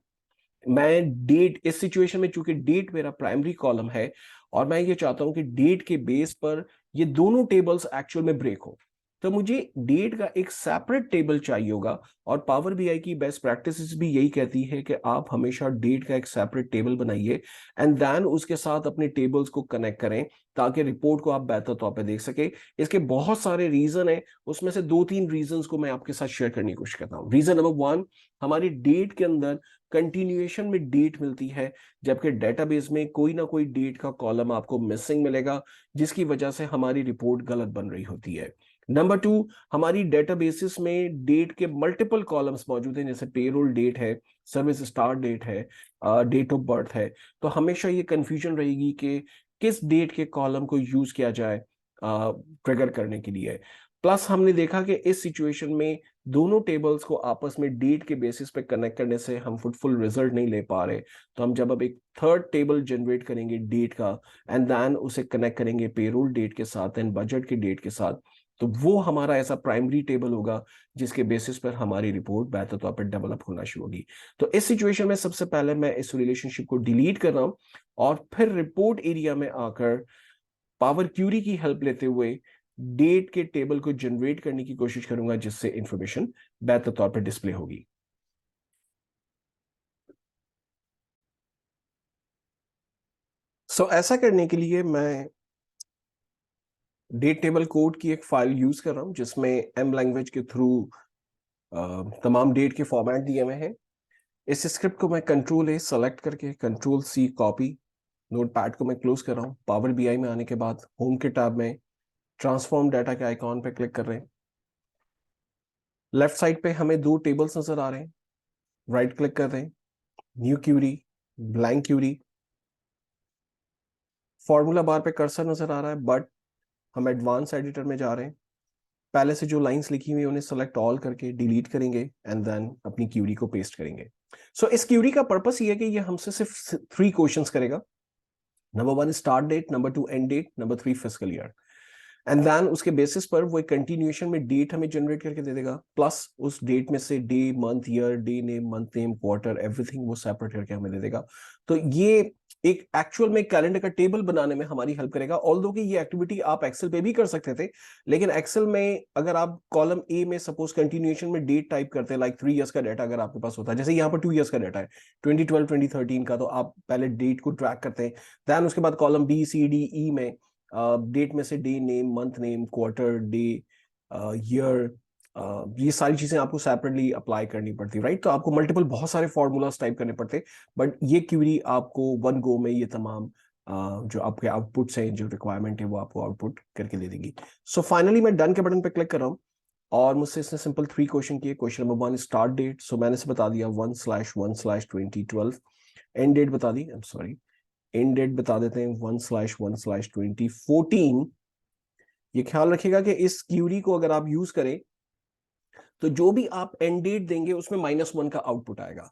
Speaker 1: मैं डेट, इस सिचुएशन में चूंकि डेट मेरा प्राइमरी कॉलम है और मैं ये चाहता हूं कि डेट के बेस पर ये दोनों टेबल्स एक्चुअल में ब्रेक हो, तो मुझे डेट का एक सेपरेट टेबल चाहिए होगा। और पावर बीआई की बेस्ट प्रैक्टिसेस भी यही कहती है कि आप हमेशा डेट का एक सेपरेट टेबल बनाइए, एंड देन उसके साथ अपने टेबल्स को कनेक्ट करें, ताकि रिपोर्ट को आप बेहतर तौर पे देख सके। इसके बहुत सारे रीजन है, उसमें से दो तीन रीजंस को मैं आपके साथ शेयर करने की कोशिश करता हूँ। रीजन नंबर वन, हमारी डेट के अंदर कंटिन्यूएशन में डेट मिलती है, जबकि डेटाबेस में कोई ना कोई डेट का कॉलम आपको मिसिंग मिलेगा, जिसकी वजह से हमारी रिपोर्ट गलत बन रही होती है। नंबर टू, हमारी डेटाबेसिस में डेट के मल्टीपल कॉलम्स मौजूद हैं, जैसे पेरोल डेट है, सर्विस स्टार्ट डेट है, डेट ऑफ बर्थ है। तो हमेशा ये कंफ्यूजन रहेगी कि किस डेट के कॉलम को यूज किया जाए ट्रिगर करने के लिए। प्लस हमने देखा कि इस सिचुएशन में दोनों टेबल्स को आपस में डेट के बेसिस पे कनेक्ट करने से हम फुल रिजल्ट नहीं ले पा रहे। तो हम जब अब एक थर्ड टेबल जनरेट करेंगे डेट का, एंड देन उसे कनेक्ट करेंगे पेरोल डेट के साथ एंड बजट के डेट के साथ, तो वो हमारा ऐसा प्राइमरी टेबल होगा जिसके बेसिस पर हमारी रिपोर्ट बेहतर तौर पर डेवलप होना शुरू होगी। तो इस सिचुएशन में सबसे पहले मैं इस रिलेशनशिप को डिलीट कर रहा हूं, और फिर रिपोर्ट एरिया में आकर पावर क्यूरी की हेल्प लेते हुए डेट के टेबल को जनरेट करने की कोशिश करूंगा, जिससे इंफॉर्मेशन बेहतर तौर पर डिस्प्ले होगी। ऐसा करने के लिए मैं डेट टेबल कोड की एक फाइल यूज कर रहा हूं, जिसमें एम लैंग्वेज के थ्रू तमाम डेट के फॉर्मेट दिए हुए हैं। इस स्क्रिप्ट को मैं कंट्रोल ए सेलेक्ट करके कंट्रोल सी कॉपी, नोटपैड को मैं क्लोज कर रहा हूँ। पावर बीआई में आने के बाद होम के टैब में ट्रांसफॉर्म डाटा के आइकॉन पे क्लिक कर रहे हैं। लेफ्ट साइड पे हमें दो टेबल्स नजर आ रहे हैं। राइट क्लिक कर रहे हैं, new query, blank query. Formula bar पे कर्सर नजर आ रहा है, बट हम एडवांस एडिटर में जा रहे हैं। पहले से जो लाइंस लिखी हुई है उन्हें सेलेक्ट ऑल करके डिलीट करेंगे एंड देन अपनी क्यूरी को पेस्ट करेंगे। सो इस क्यूरी का पर्पस ये है कि ये हमसे सिर्फ 3 क्वेश्चंस करेगा। Number 1 start date, number 2 end date, number 3 fiscal year. And then उसके बेसिस पर वो एक कंटिन्यूएशन में डेट हमें जनरेट करके दे देगा, प्लस उस डेट में से day, month, year, day name, month name, quarter, everything वो सेपरेट करके हमें दे देगा। तो ये एक एक्चुअल में कैलेंडर का टेबल बनाने में हमारी हेल्प करेगा। ऑल्दो कि ये एक्टिविटी आप एक्सेल पे भी कर सकते थे, लेकिन एक्सेल में अगर आप कॉलम ए में सपोज कंटिन्यूएशन में डेट टाइप करते हैं, लाइक 3 इयर्स का डाटा अगर आपके पास होता है, जैसे यहाँ पर 2 इयर्स का डाटा है 2012 2013 का, तो आप पहले डेट को ट्रैक करते हैं। देन उसके बाद column B C D E में डेट में से day name, month name, quarter, day, year, ये सारी चीजें आपको सेपरेटली अप्लाई करनी पड़ती है, राइट। तो आपको मल्टीपल बहुत सारे फॉर्मूलाज टाइप करने पड़ते, बट ये क्यूरी आपको वन गो में ये तमाम जो आपके आउटपुट्स हैं, जो रिक्वायरमेंट है, वो आपको आउटपुट करके दे देगी। सो फाइनली मैं डन के बटन पे क्लिक कर रहा हूँ और मुझसे इसने सिंपल 3 क्वेश्चन किए। Question number 1 start date, so मैंने से बता दिया 1/1/2012। एंड डेट बता दी, I am sorry, end date बता देते हैं 1/1/2014। ये ख्याल रखिएगा कि इस क्यूरी को अगर आप यूज करें तो जो भी आप एंड डेट देंगे उसमें -1 का आउटपुट आएगा।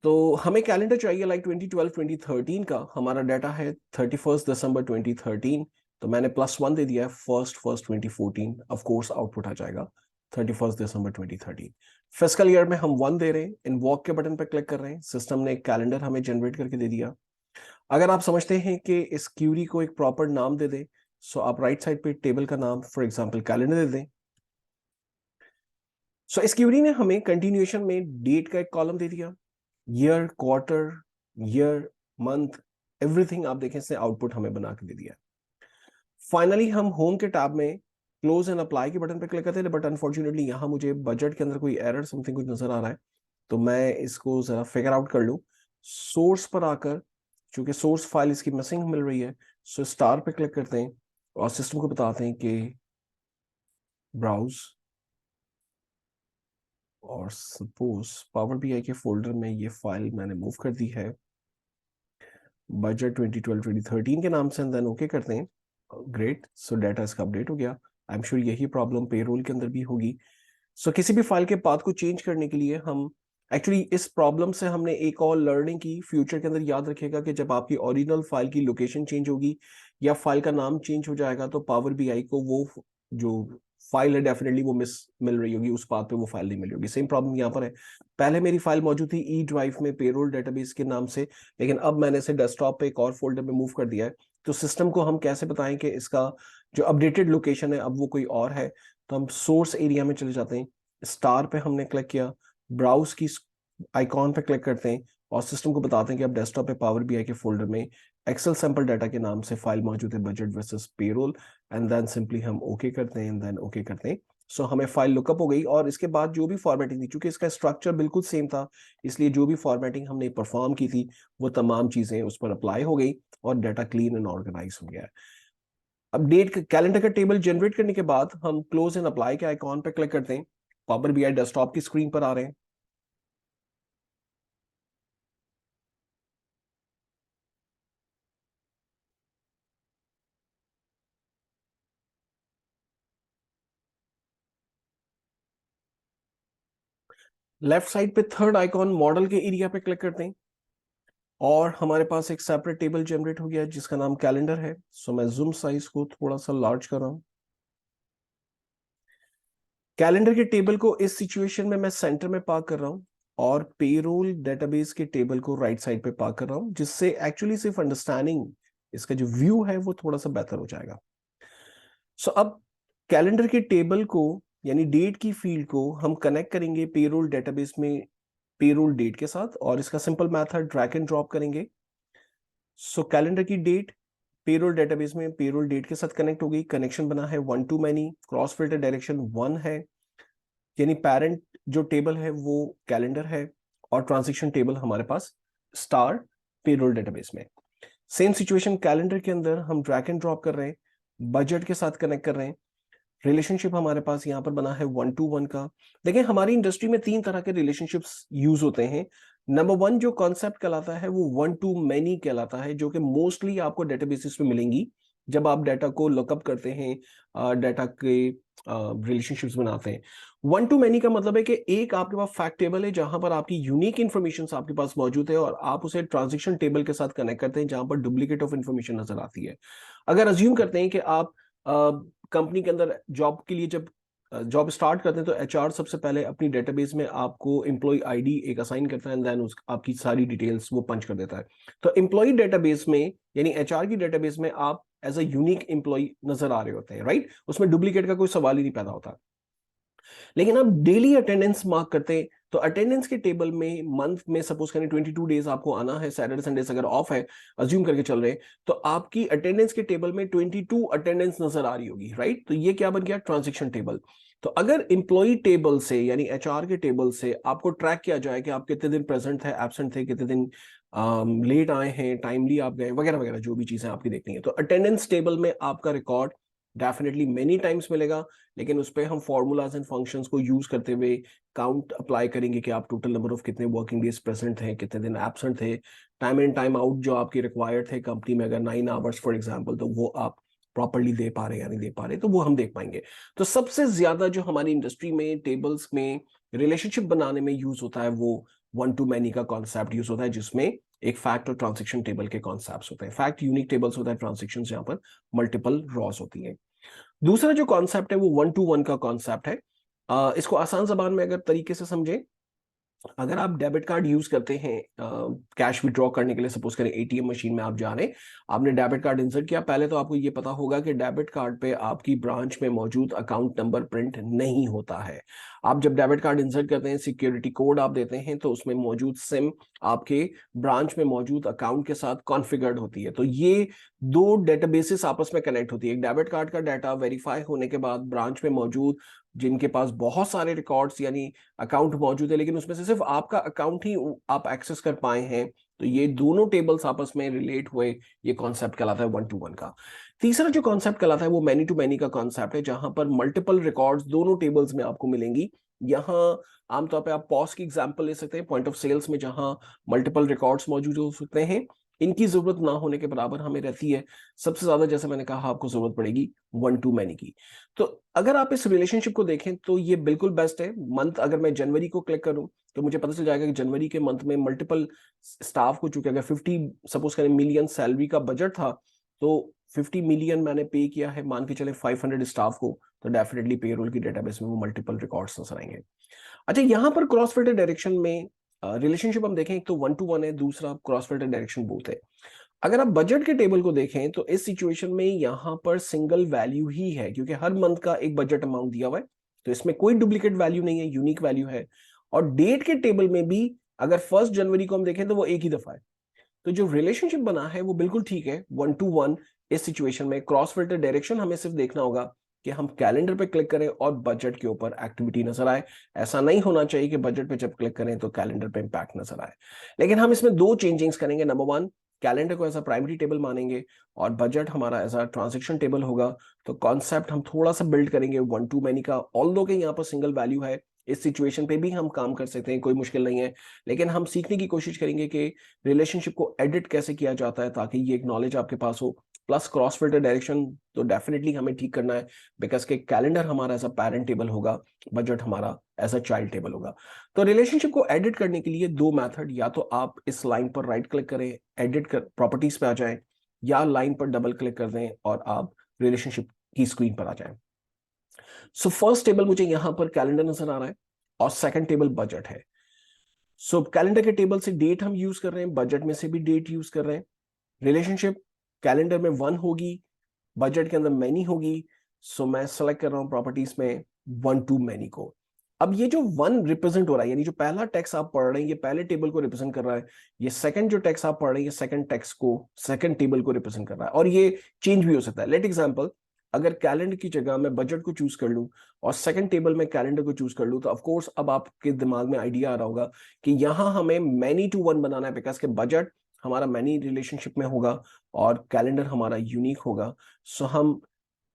Speaker 1: तो हमें कैलेंडर चाहिए लाइक 2012 2013 का, हमारा डाटा है 31 दिसंबर 2013, तो मैंने +1 दे दिया है 1 2014। ऑफ कोर्स आउटपुट आ जाएगा 31 दिसंबर 2013। फिस्कल ईयर में हम 1 दे रहे हैं, इनवॉक के बटन पर क्लिक कर रहे हैं, सिस्टम ने एक कैलेंडर हमें जनरेट करके दे दिया। अगर आप समझते हैं कि इस क्यूरी को एक प्रॉपर नाम दे दें, सो आप राइट साइड पे टेबल का नाम फॉर एग्जांपल कैलेंडर दे दें। सो इस क्यूरी ने हमें कंटिन्यूएशन में डेट का एक कॉलम दे दिया, year, quarter, year, month, everything आप देखें इसने आउटपुट हमें बना के दे दिया। फाइनली हम होम के टैब में क्लोज एंड अप्लाई के बटन पे क्लिक करते हैं, बट अनफॉर्चुनेटली यहाँ मुझे बजट के अंदर कोई एरर समथिंग कुछ नजर आ रहा है, तो मैं इसको जरा फिगर आउट कर लूँ। सोर्स पर आकर, चूंकि सोर्स फाइल इसकी मिसिंग मिल रही है, सो स्टार पे क्लिक करते हैं और सिस्टम को बताते हैं कि ब्राउज, और सपोज पावर बीआई के फोल्डर में ये फाइल मैंने मूव कर दी है बजट 2012 2013 के नाम से, देन ओके करते हैं। ग्रेट, सो डाटा इसका अपडेट हो गया। आई एम श्योर यही प्रॉब्लम पेरोल के अंदर भी होगी। सो किसी भी फाइल के पाथ को चेंज करने के लिए हम एक्चुअली इस प्रॉब्लम से हमने एक और लर्निंग की, फ्यूचर के अंदर याद रखिएगा कि जब आपकी ओरिजिनल फाइल की लोकेशन चेंज होगी या फाइल का नाम चेंज हो जाएगा, तो पावर बीआई को वो जो फाइल है डेफिनेटली वो मिस मिल रही होगी, उस पाथ पे वो फाइल नहीं मिल रही होगी। सेम प्रॉब्लम यहाँ पर है। पहले मेरी फाइल मौजूद थी ई ड्राइव में पेरोल डेटाबेस के नाम से, लेकिन अब मैंने इसे डेस्कटॉप पे एक और फोल्डर में मूव कर दिया है। तो सिस्टम को हम कैसे बताएं कि इसका जो अपडेटेड लोकेशन है अब वो कोई और है? तो हम सोर्स एरिया में चले जाते हैं, स्टार पे हमने क्लिक किया, ब्राउज की आइकॉन पे क्लिक करते हैं और सिस्टम को बताते हैं कि अब डेस्कटॉप पे पावर बीआई के फोल्डर में एक्सेल सैंपल डाटा के नाम से फाइल मौजूद है, budget versus payroll. And then simply हम ओके करते हैं, देन ओके करते हैं। सो हमें फाइल लुकअप हो गई और इसके बाद जो भी फॉर्मेटिंग थी, चूंकि इसका स्ट्रक्चर बिल्कुल सेम था, इसलिए जो भी फॉर्मेटिंग हमने परफॉर्म की थी वो तमाम चीजें उस पर अप्लाई हो गई और डाटा क्लीन एंड ऑर्गेनाइज हो गया है। अब डेट कैलेंडर का टेबल जनरेट करने के बाद हम क्लोज एंड अप्लाई के आइकॉन पर क्लिक करते हैं। पावर बीआई डेस्कटॉप की स्क्रीन पर आ रहे हैं। लेफ्ट साइड पे थर्ड आइकॉन मॉडल के एरिया पे क्लिक करते हैं और हमारे पास एक सेपरेट टेबल जनरेट हो गया है जिसका नाम कैलेंडर है। सो मैं जूम साइज को थोड़ा सा लार्ज कर रहा हूं। कैलेंडर के टेबल को इस सिचुएशन में मैं सेंटर में पार्क कर रहा हूं और पेरोल डेटाबेस के टेबल को राइट साइड पे पार्क कर रहा हूं, जिससे एक्चुअली सिर्फ अंडरस्टैंडिंग, इसका जो व्यू है वो थोड़ा सा बेहतर हो जाएगा। सो अब कैलेंडर के टेबल को यानी डेट की फील्ड को हम कनेक्ट करेंगे पेरोल डेटाबेस में पेरोल डेट के साथ, और इसका simple method drag and drop करेंगे। सो कैलेंडर की डेट पेरोल डेटाबेस में पेरोल डेट के साथ कनेक्ट हो गई, कनेक्शन बना है 1 to many, cross filter direction 1 है, यानी पेरेंट जो टेबल है वो कैलेंडर है और ट्रांजैक्शन टेबल हमारे पास स्टार पेरोल डेटाबेस में। सेम सिचुएशन कैलेंडर के अंदर हम ड्रैग एंड ड्रॉप कर रहे हैं, बजट के साथ कनेक्ट कर रहे हैं। रिलेशनशिप हमारे पास यहाँ पर बना है 1-to-1 का। देखिए हमारी इंडस्ट्री में 3 तरह के रिलेशनशिप्स यूज होते हैं। नंबर 1 जो कॉन्सेप्ट कहलाता है वो 1-to-many कहलाता है, जो कि मोस्टली आपको डेटाबेसिस पे मिलेंगी जब आप डाटा को लुकअप करते हैं, डाटा के रिलेशनशिप्स बनाते हैं। 1-to-many का मतलब है कि एक आपके पास फैक्ट टेबल है जहां पर आपकी यूनिक इन्फॉर्मेशन आपके पास मौजूद है और आप उसे ट्रांजेक्शन टेबल के साथ कनेक्ट करते हैं जहां पर डुप्लीकेट ऑफ इन्फॉर्मेशन नजर आती है। अगर अज्यूम करते हैं कि आप कंपनी के अंदर जॉब के लिए जब जॉब स्टार्ट करते हैं तो एचआर सबसे पहले अपनी डेटाबेस में आपको एम्प्लॉय आईडी एक असाइन करता है एंड देन आपकी सारी डिटेल्स वो पंच कर देता है। तो एम्प्लॉय डेटाबेस में यानी एचआर की डेटाबेस में आप एज अ यूनिक एम्प्लॉय नजर आ रहे होते हैं, राइट? उसमें डुप्लीकेट का कोई सवाल ही नहीं पैदा होता। लेकिन आप डेली अटेंडेंस मार्क करते हैं तो अटेंडेंस के टेबल में मंथ में सपोज करें 22 डेज आपको आना है, सैटरडे संडे अगर ऑफ है अज्यूम करके चल रहे हैं, तो आपकी अटेंडेंस के टेबल में 22 अटेंडेंस नजर आ रही होगी, राइट? तो ये क्या बन गया? Transaction table. तो अगर इंप्लॉई टेबल से यानी एचआर के टेबल से आपको ट्रैक किया जाए कि आप कितने दिन प्रेजेंट थे, एब्सेंट थे, कितने दिन लेट आए हैं, टाइमली आप गए, वगैरह वगैरह जो भी चीजें आपकी देखनी है, तो अटेंडेंस टेबल में आपका रिकॉर्ड डेफिनेटली मेनी टाइम्स मिलेगा। लेकिन उस पर हम फॉर्मूलाज एंड फंक्शंस को यूज करते हुए काउंट अप्लाई करेंगे कि आप टोटल नंबर ऑफ कितने वर्किंग डेज प्रेजेंट थे, कितने दिन एब्सेंट थे, टाइम इन टाइम आउट जो आपके रिक्वायर्ड थे कंपनी में, अगर 9 आवर्स फॉर एग्जांपल, तो वो आप प्रॉपर्ली दे पा रहे हैं या नहीं दे पा रहे, तो वो हम देख पाएंगे। तो सबसे ज्यादा जो हमारी इंडस्ट्री में टेबल्स में रिलेशनशिप बनाने में यूज होता है वो 1-to-many का कॉन्सेप्ट यूज होता है, जिसमें एक फैक्ट और ट्रांजेक्शन टेबल के कॉन्सेप्ट होते हैं। फैक्ट यूनिक टेबल्स होता है, ट्रांजेक्शन यहाँ पर मल्टीपल रॉज होती है। दूसरा जो कॉन्सेप्ट है वो 1-to-1 का कॉन्सेप्ट है। इसको आसान जबान में अगर तरीके से समझे, अगर आप डेबिट कार्ड यूज करते हैं कैश विड्रॉ करने के लिए, सपोज करें एटीएम मशीन में आप जा रहे हैं, आपने डेबिट कार्ड इंसर्ट किया, पहले तो आपको ये पता होगा कि डेबिट कार्ड पे आपकी ब्रांच में मौजूद अकाउंट नंबर प्रिंट नहीं होता है। आप जब डेबिट कार्ड इंसर्ट करते हैं, सिक्योरिटी कोड आप देते हैं, तो उसमें मौजूद सिम आपके ब्रांच में मौजूद अकाउंट के साथ कॉन्फ़िगर्ड होती है। तो ये दो डेटाबेसेस आपस में कनेक्ट होती है। एक डेबिट कार्ड का डाटा वेरीफाई होने के बाद ब्रांच में मौजूद जिनके पास बहुत सारे रिकॉर्ड्स यानी अकाउंट मौजूद है, लेकिन उसमें से सिर्फ आपका अकाउंट ही आप एक्सेस कर पाए हैं, तो ये दोनों टेबल्स आपस में रिलेट हुए, ये कॉन्सेप्ट कहलाता है 1-to-1 का। तीसरा जो कॉन्सेप्ट कहलाता है वो मैनी टू मैनी का कॉन्सेप्ट है, जहां पर मल्टीपल रिकॉर्ड्स दोनों टेबल्स में आपको मिलेंगी। यहाँ आमतौर पे आप पॉस की एग्जांपल ले सकते हैं, पॉइंट ऑफ सेल्स में जहां मल्टीपल रिकॉर्ड्स मौजूद हो सकते हैं, इनकी जरूरत ना होने के बराबर हमें रहती है। सबसे ज्यादा जैसे मैंने कहा आपको जरूरत पड़ेगी 1-to-many की। तो अगर आप इस रिलेशनशिप को देखें तो ये बिल्कुल बेस्ट है। मंथ अगर मैं जनवरी को क्लिक करूं तो मुझे पता चल जाएगा कि जनवरी के मंथ में मल्टीपल स्टाफ को, चूंकि अगर 50 सपोज करें मिलियन सैलरी का बजट था, तो 50 मिलियन मैंने पे किया है, मान के चले 500 स्टाफ को, तो डेफिनेटली पेरोल की डेटाबेस में वो मल्टीपल रिकॉर्ड्स नजर आएंगे। अच्छा, यहाँ पर क्रॉस फिल्टर डायरेक्शन में रिलेशनशिप हम देखें, एक तो 1-to-1 है, दूसरा क्रॉस फिल्टर डायरेक्शन बोथ है। अगर आप बजट के टेबल को देखें तो इस सिचुएशन में यहाँ पर सिंगल वैल्यू ही है, क्योंकि हर मंथ का एक बजट अमाउंट दिया हुआ है, तो इसमें कोई डुप्लीकेट वैल्यू नहीं है, यूनिक वैल्यू है। और डेट के टेबल में भी अगर 1 जनवरी को हम देखें तो वो एक ही दफा है। तो जो रिलेशनशिप बना है वो बिल्कुल ठीक है 1-to-1। इस सिचुएशन में क्रॉस फिल्टर डायरेक्शन हमें सिर्फ देखना होगा कि हम कैलेंडर पे क्लिक करें और बजट के ऊपर एक्टिविटी नजर आए। ऐसा नहीं होना चाहिए कि बजट पे जब क्लिक करें तो कैलेंडर पे इंपैक्ट नजर आए। लेकिन हम इसमें दो चेंजिंग्स करेंगे। नंबर 1, कैलेंडर को एज अ प्राइमरी टेबल मानेंगे और बजट हमारा एज अ ट्रांजेक्शन टेबल होगा। तो कॉन्सेप्ट हम थोड़ा सा बिल्ड करेंगे 1-to-many का। ऑल्दो के यहाँ पर सिंगल वैल्यू है, इस सिचुएशन पे भी हम काम कर सकते हैं, कोई मुश्किल नहीं है। लेकिन हम सीखने की कोशिश करेंगे कि रिलेशनशिप को एडिट कैसे किया जाता है, ताकि ये एक नॉलेज आपके पास हो। प्लस क्रॉस फिल्टर डायरेक्शन तो डेफिनेटली हमें ठीक करना है, बिकॉज के कैलेंडर हमारा एज अ पेरेंट टेबल होगा, बजट हमारा एज अ चाइल्ड टेबल होगा। तो रिलेशनशिप को एडिट करने के लिए दो मेथड, या तो आप इस लाइन पर राइट क्लिक करें, एडिट कर प्रॉपर्टीज पे आ जाएं, या लाइन पर डबल क्लिक कर दें और आप रिलेशनशिप की स्क्रीन पर आ जाएं। सो फर्स्ट टेबल मुझे यहां पर कैलेंडर नजर आ रहा है और सेकंड टेबल बजट है। सो कैलेंडर के टेबल से डेट हम यूज कर रहे हैं, बजट में से भी डेट यूज कर रहे हैं। रिलेशनशिप कैलेंडर में 1 होगी, बजट के अंदर मैनी होगी। सो मैं सेलेक्ट कर रहा हूं प्रॉपर्टीज में 1-to-many को। अब ये जो 1 रिप्रेजेंट हो रहा है, यानी जो पहला टेक्स्ट आप पढ़ रहे हैं ये पहले टेबल को रिप्रेजेंट कर रहा है, ये सेकंड जो टेक्स्ट आप पढ़ रहे हैं ये सेकंड टेक्स्ट को, सेकंड टेबल को रिप्रेजेंट कर रहा है। और ये चेंज भी हो सकता है। लेट एग्जांपल, अगर कैलेंडर की जगह मैं बजट को चूज कर लूं और सेकंड टेबल में कैलेंडर को चूज कर लूं, तो ऑफ कोर्स अब आपके दिमाग में आइडिया आ रहा होगा कि यहां हमें मैनी टू 1 बनाना है, बिकॉज के बजट हमारा मैनी रिलेशनशिप में होगा और कैलेंडर हमारा यूनिक होगा। सो हम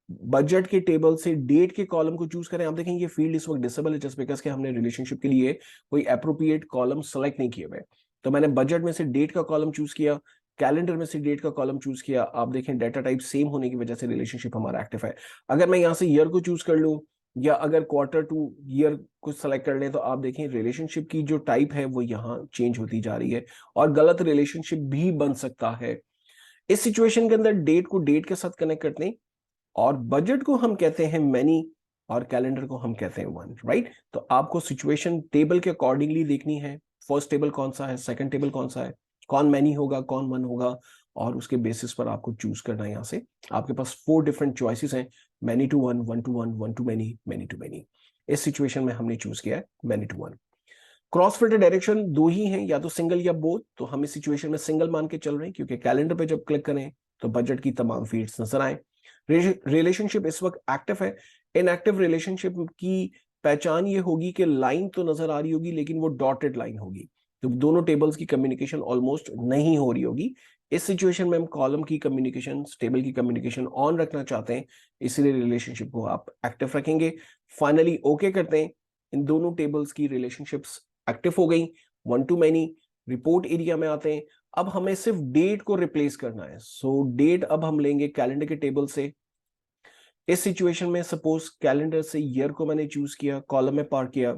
Speaker 1: बजट के टेबल से डेट के कॉलम को चूज करें। आप देखेंगे ये फील्ड इस वक्त डिसेबल है जस्ट बिकॉज के हमने रिलेशनशिप के लिए कोई अप्रोप्रिएट कॉलम सेलेक्ट नहीं किए हुए। तो मैंने बजट में से डेट का कॉलम चूज किया, कैलेंडर में से डेट का कॉलम चूज किया। आप देखें डाटा टाइप सेम होने की वजह से रिलेशनशिप हमारा एक्टिव है। अगर मैं यहाँ से ईयर को चूज कर लूँ या अगर क्वार्टर टू ईयर को सेलेक्ट कर लें तो आप देखें रिलेशनशिप की जो टाइप है वो यहाँ चेंज होती जा रही है और गलत रिलेशनशिप भी बन सकता है। इस सिचुएशन के अंदर डेट को डेट के साथ कनेक्ट करते हैं और बजट को हम कहते हैं मैनी और कैलेंडर को हम कहते हैं वन, राइट। तो आपको सिचुएशन टेबल के अकॉर्डिंगली देखनी है, फर्स्ट टेबल कौन सा है, सेकंड टेबल कौन सा है, कौन मैनी होगा कौन वन होगा, और उसके बेसिस पर आपको चूज करना है। यहाँ से आपके पास 4 डिफरेंट चॉइसेस हैं, many to one, one to one, one to many, many to many. इस सिचुएशन में हमने चूज किया है many to one. Cross filter direction दो ही हैं, या तो सिंगल या बोथ। तो हम इस सिचुएशन में सिंगल मान के चल रहे हैं क्योंकि कैलेंडर पे जब क्लिक करें तो बजट की तमाम फील्ड्स नजर आए। रिलेशनशिप इस वक्त एक्टिव है। इनएक्टिव रिलेशनशिप की पहचान ये होगी कि लाइन तो नजर आ रही होगी लेकिन वो डॉटेड लाइन होगी, तो दोनों टेबल्स की कम्युनिकेशन ऑलमोस्ट नहीं हो रही होगी। इस सिचुएशन में हम कॉलम की कम्युनिकेशन, टेबल की कम्युनिकेशन ऑन रखना चाहते हैं, इसलिए रिलेशनशिप को आप एक्टिव रखेंगे। फाइनली ओके करते हैं, इन दोनों टेबल्स की रिलेशनशिप्स एक्टिव हो गई। One to many. Report area में आते हैं। अब हमें सिर्फ डेट को रिप्लेस करना है। सो डेट अब हम लेंगे कैलेंडर के टेबल से। इस सिचुएशन में सपोज कैलेंडर से ईयर को मैंने चूज किया, कॉलम में पार्क किया,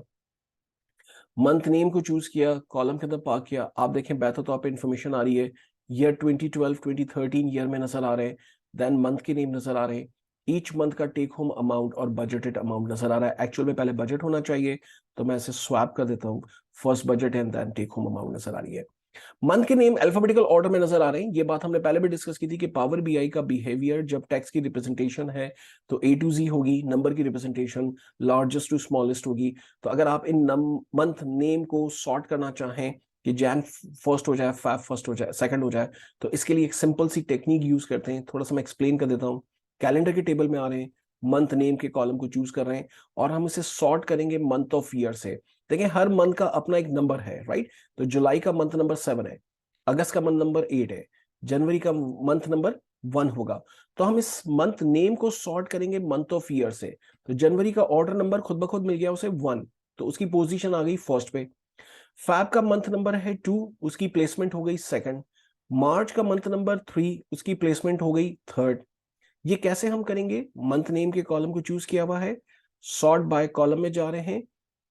Speaker 1: मंथ नेम को चूज किया, कॉलम के अंदर पार्क किया। आप देखें बेहतर तो आप इंफॉर्मेशन आ रही है, ईयर 2012 2013 ईयर में नजर आ रहे हैं, देन मंथ के नेम नजर आ रहे हैं, ईच मंथ का टेक होम अमाउंट और बजटेड अमाउंट नजर आ रहा है। एक्चुअल में पहले बजट होना चाहिए तो मैं इसे स्वैप कर देता हूँ, first budget and then take home amount नजर आ रही है। मंथ के नेम अल्फाबेटिकल ऑर्डर में नजर आ रहे हैं। ये बात हमने पहले भी डिस्कस की थी कि पावर बीआई का बिहेवियर जब टेक्स्ट की रिप्रेजेंटेशन है तो ए टू जी होगी, नंबर की रिप्रेजेंटेशन लार्जेस्ट टू स्मॉलेस्ट होगी। तो अगर आप इन मंथ नेम को सॉर्ट करना चाहें कि जैन फर्स्ट हो जाए, फेब फर्स्ट हो जाए, सेकंड हो जाए, तो इसके लिए एक सिंपल सी टेक्निक यूज करते हैं। थोड़ा सा मैं एक्सप्लेन कर देता हूँ। कैलेंडर के टेबल में आ रहे हैं, मंथ नेम के कॉलम को चूज कर रहे हैं और हम इसे सॉर्ट करेंगे मंथ ऑफ ईयर से। देखिए हर मंथ का अपना एक नंबर है, राइट। तो जुलाई का मंथ नंबर 7 है, अगस्त का मंथ नंबर 8 है, जनवरी का मंथ नंबर 1 होगा। तो हम इस मंथ नेम को सॉर्ट करेंगे मंथ ऑफ ईयर से। तो जनवरी का ऑर्डर नंबर खुद ब खुद मिल गया उसे 1, तो उसकी पोजीशन आ गई फर्स्ट पे। फैब का मंथ नंबर है 2, उसकी प्लेसमेंट हो गई सेकंड। मार्च का मंथ नंबर 3, उसकी प्लेसमेंट हो गई थर्ड। ये कैसे हम करेंगे, मंथ नेम के कॉलम को चूज किया हुआ है, सॉर्ट बाय कॉलम में जा रहे हैं,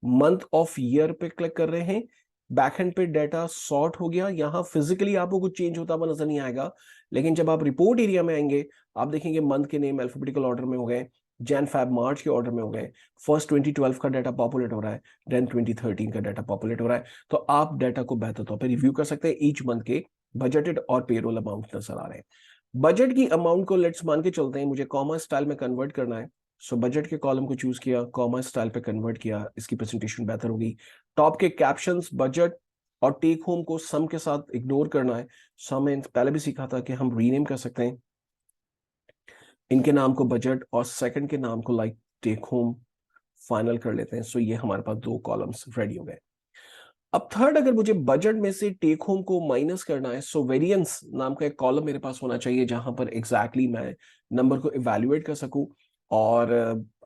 Speaker 1: मंथ ऑफ ईयर पे क्लिक कर रहे हैं, बैकएंड पे डाटा सॉर्ट हो गया। यहां फिजिकली आपको कुछ चेंज होता हुआ नजर नहीं आएगा, लेकिन जब आप रिपोर्ट एरिया में आएंगे आप देखेंगे मंथ के नेम अल्फाबेटिकल ऑर्डर में हो गए, जैन फैब मार्च के ऑर्डर में हो गए, फर्स्ट 2012 का डाटा पॉपुलेट हो रहा है, देन 2013 का डाटा पॉपुलेट हो रहा है। तो आप डाटा को बेहतर तौर पर रिव्यू कर सकते हैं। ईच मंथ के बजटेड और पेरोल अमाउंट नजर आ रहे हैं। बजट की अमाउंट को लेट्स मान के चलते हैं मुझे कॉमा स्टाइल में कन्वर्ट करना है। सो बजट के कॉलम को चूज किया, कॉमा स्टाइल पे कन्वर्ट किया, इसकी प्रेजेंटेशन बेहतर होगी। टॉप के कैप्शंस बजट और टेक होम को सम के साथ इग्नोर करना है। सो हमें पहले भी सीखा था कि हम रीनेम कर सकते हैं इनके नाम को बजट और सेकंड के नाम को लाइक टेक होम, फाइनल कर लेते हैं। सो ये हमारे पास 2 कॉलम्स रेडी हो गए। अब थर्ड, अगर मुझे बजट में से टेक होम को माइनस करना है, सो वेरिएंस नाम का एक कॉलम मेरे पास होना चाहिए जहां पर एग्जैक्टली मैं नंबर को इवैल्यूएट कर सकूं। और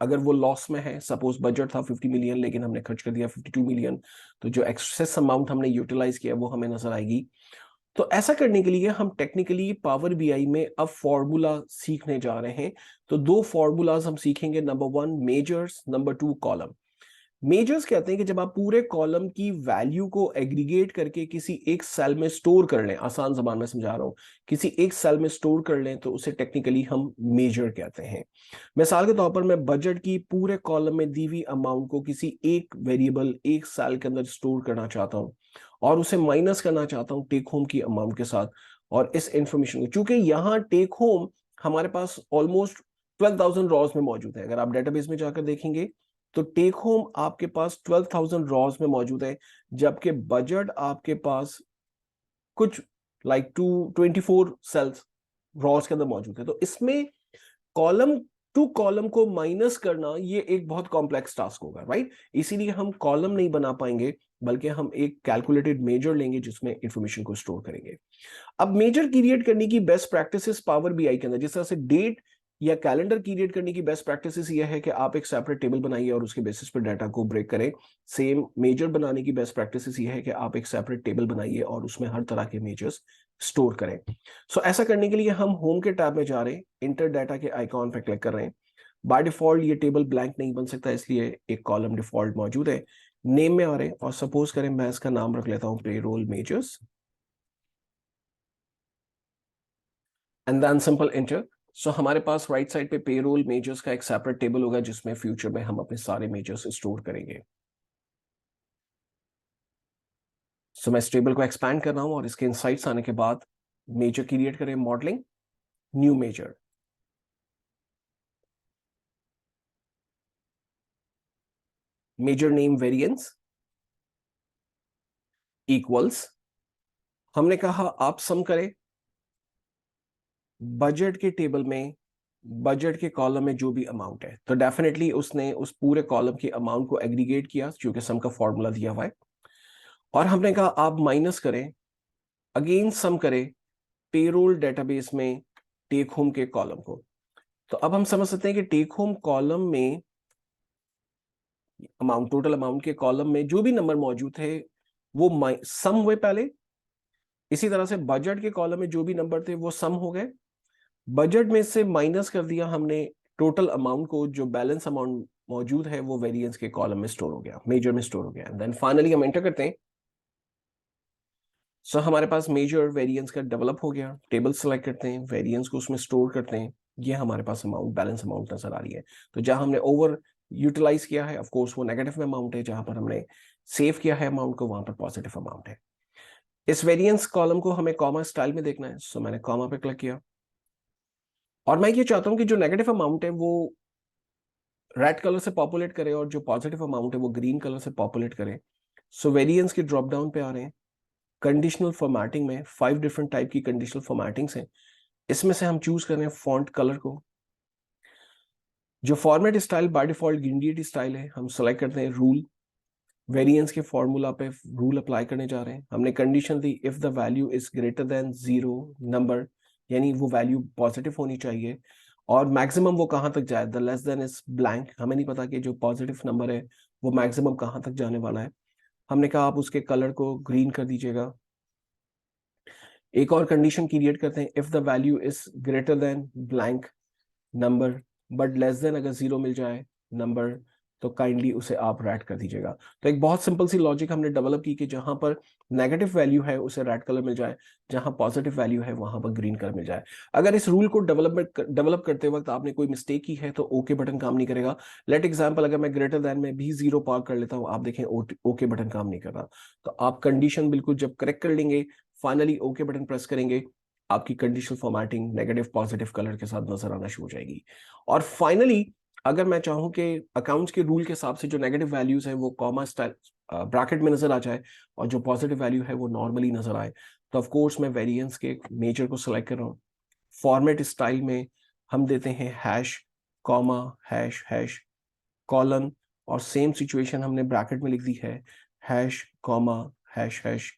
Speaker 1: अगर वो लॉस में है, सपोज बजट था 50 मिलियन लेकिन हमने खर्च कर दिया 52 मिलियन, तो जो एक्सेस अमाउंट हमने यूटिलाइज किया वो हमें नजर आएगी। तो ऐसा करने के लिए हम टेक्निकली पावर बीआई में अब फॉर्मूला सीखने जा रहे हैं। तो 2 फॉर्मूलाज हम सीखेंगे, number 1 measures, number 2 column. Measures कहते हैं कि जब आप पूरे कॉलम की वैल्यू को एग्रीगेट करके किसी एक सेल में स्टोर कर लें, आसान जबान में समझा रहा हूं, किसी एक सेल में स्टोर कर लें तो उसे टेक्निकली हम मेजर कहते हैं। मिसाल के तौर पर मैं बजट की पूरे कॉलम में दी हुई अमाउंट को किसी एक वेरिएबल, एक सेल के अंदर स्टोर करना चाहता हूं और उसे माइनस करना चाहता हूं टेक होम की अमाउंट के साथ। और इस इंफॉर्मेशन को, चूंकि यहाँ टेक होम हमारे पास ऑलमोस्ट 12,000 रॉज में मौजूद है, अगर आप डेटाबेस में जाकर देखेंगे तो टेक होम आपके पास 12,000 रॉज में मौजूद है, जबकि बजट आपके पास कुछ लाइक 224 सेल्स रॉज के अंदर मौजूद है। तो इसमें कॉलम टू कॉलम को माइनस करना ये एक बहुत कॉम्प्लेक्स टास्क होगा, राइट? इसीलिए हम कॉलम नहीं बना पाएंगे, बल्कि हम एक कैलकुलेटेड मेजर लेंगे जिसमें इंफॉर्मेशन को स्टोर करेंगे। अब मेजर क्रिएट करने की बेस्ट प्रैक्टिसेस पावर बीआई के अंदर, जिस तरह से डेट या कैलेंडर क्रिएट करने की बेस्ट प्रैक्टिसेस ये है कि आप एक सेपरेट टेबल बनाइए और उसके बेसिस पर डाटा को ब्रेक करें। सेम मेजर बनाने की बेस्ट प्रैक्टिसेस ये है कि आप एक सेपरेट टेबल बनाइए और उसमें हर तरह के मेजर्स स्टोर करें। सो ऐसा करने के लिए हम होम के टैब में जा रहे हैं, इंटर डाटा के आइकॉन पर क्लिक कर रहे हैं। बाय डिफॉल्ट ये टेबल ब्लैंक नहीं बन सकता, इसलिए एक कॉलम डिफॉल्ट मौजूद है। नेम में आ रहे हैं और सपोज करें मैं इसका नाम रख लेता हूं payroll measures, and then simple enter. So हमारे पास राइट साइड पे पेरोल मेजर्स का एक सेपरेट टेबल होगा जिसमें फ्यूचर में हम अपने सारे मेजर्स स्टोर करेंगे। सो मैं इस टेबल को एक्सपैंड कर रहा हूं और इसके इनसाइट्स आने के बाद मेजर क्रिएट करें, modelling, new measure, measure name variance equals, हमने कहा आप सम करें बजट के टेबल में, बजट के कॉलम में जो भी अमाउंट है, तो डेफिनेटली उसने उस पूरे कॉलम के अमाउंट को एग्रीगेट किया क्योंकि सम का फॉर्मूला दिया हुआ है। और हमने कहा आप माइनस करें, अगेन सम करें पेरोल डेटाबेस में टेक होम के कॉलम को। तो अब हम समझ सकते हैं कि टेक होम कॉलम में अमाउंट, टोटल अमाउंट के कॉलम में जो भी नंबर मौजूद थे वो सम हुए पहले। इसी तरह से बजट के कॉलम में जो भी नंबर थे वो सम हो गए, बजट में से माइनस कर दिया हमने टोटल अमाउंट को, जो बैलेंस अमाउंट मौजूद है वो वेरिएंस के कॉलम में स्टोर हो गया, मेजर में स्टोर हो गया। देन फाइनली हम एंटर करते हैं। सो हमारे पास मेजर वेरिएंस का डेवलप हो गया, टेबल सेलेक्ट करते हैं, वेरिएंस को उसमें स्टोर करते हैं, ये हमारे पास अमाउंट, बैलेंस अमाउंट नजर आ रही है। तो जहां हमने ओवर यूटिलाइज किया है, ऑफ कोर्स वो नेगेटिव में अमाउंट है, जहां पर हमने सेव किया है अमाउंट को वहां पर पॉजिटिव अमाउंट है। इस वेरिएंस कॉलम को हमें कॉमा स्टाइल में देखना है, सो मैंने कॉमा पे क्लिक किया और मैं ये चाहता हूं कि जो नेगेटिव अमाउंट है वो रेड कलर से पॉपुलेट करे और जो पॉजिटिव अमाउंट है वो ग्रीन कलर से पॉपुलेट करे। सो वेरिएंस के ड्रॉप डाउन पे आ रहे हैं, कंडीशनल फॉर्मेटिंग में 5 डिफरेंट टाइप की कंडीशनल फॉर्मेटिंग्स हैं, इसमें से हम चूज कर रहे हैं फॉन्ट कलर को। जो format style by default gradient style है, हम सेलेक्ट करते हैं रूल, वेरिएंस के फॉर्मूला पे रूल अप्लाई करने जा रहे हैं। हमने condition the if the value is greater than 0 number, यानी वो वैल्यू पॉजिटिव होनी चाहिए, और मैक्सिमम वो कहां तक जाए, the less than is blank, हमें नहीं पता कि जो पॉजिटिव नंबर है वो मैक्सिमम कहां तक जाने वाला है। हमने कहा आप उसके कलर को ग्रीन कर दीजिएगा। एक और कंडीशन क्रिएट करते हैं, if the value is greater than blank number but less than, अगर 0 मिल जाए नंबर तो काइंडली उसे आप रेड कर दीजिएगा। तो एक बहुत सिंपल सी लॉजिक हमने डेवलप की कि जहां पर नेगेटिव वैल्यू है उसे रेड कलर मिल जाए, जहां पॉजिटिव वैल्यू है वहां पर ग्रीन कलर मिल जाए। अगर इस रूल को डेवलप करते वक्त आपने कोई मिस्टेक की है तो ओके बटन काम नहीं करेगा। लेट एग्जाम्पल, अगर मैं ग्रेटर देन में भी 0 पार कर लेता हूं, आप देखें ओके बटन काम नहीं कर रहा। तो आप कंडीशन बिल्कुल जब करेक्ट कर लेंगे, फाइनली ओके बटन प्रेस करेंगे, आपकी conditional formatting negative positive colour के साथ नजर आना शुरू हो जाएगी। और फाइनली अगर मैं चाहूं कि अकाउंट्स के रूल के हिसाब से जो नेगेटिव वैल्यूज है वो कॉमा स्टाइल ब्रैकेट में नजर आ जाए और जो पॉजिटिव वैल्यू है वो नॉर्मली नजर आए, तो ऑफ कोर्स मैं वेरिएंस के मेजर को सिलेक्ट कर रहा हूँ। फॉर्मेट स्टाइल में हम देते हैं hash comma hash hash colon, और सेम सिचुएशन हमने ब्रैकेट में लिख दी है, हैश कॉमा हैश हैश।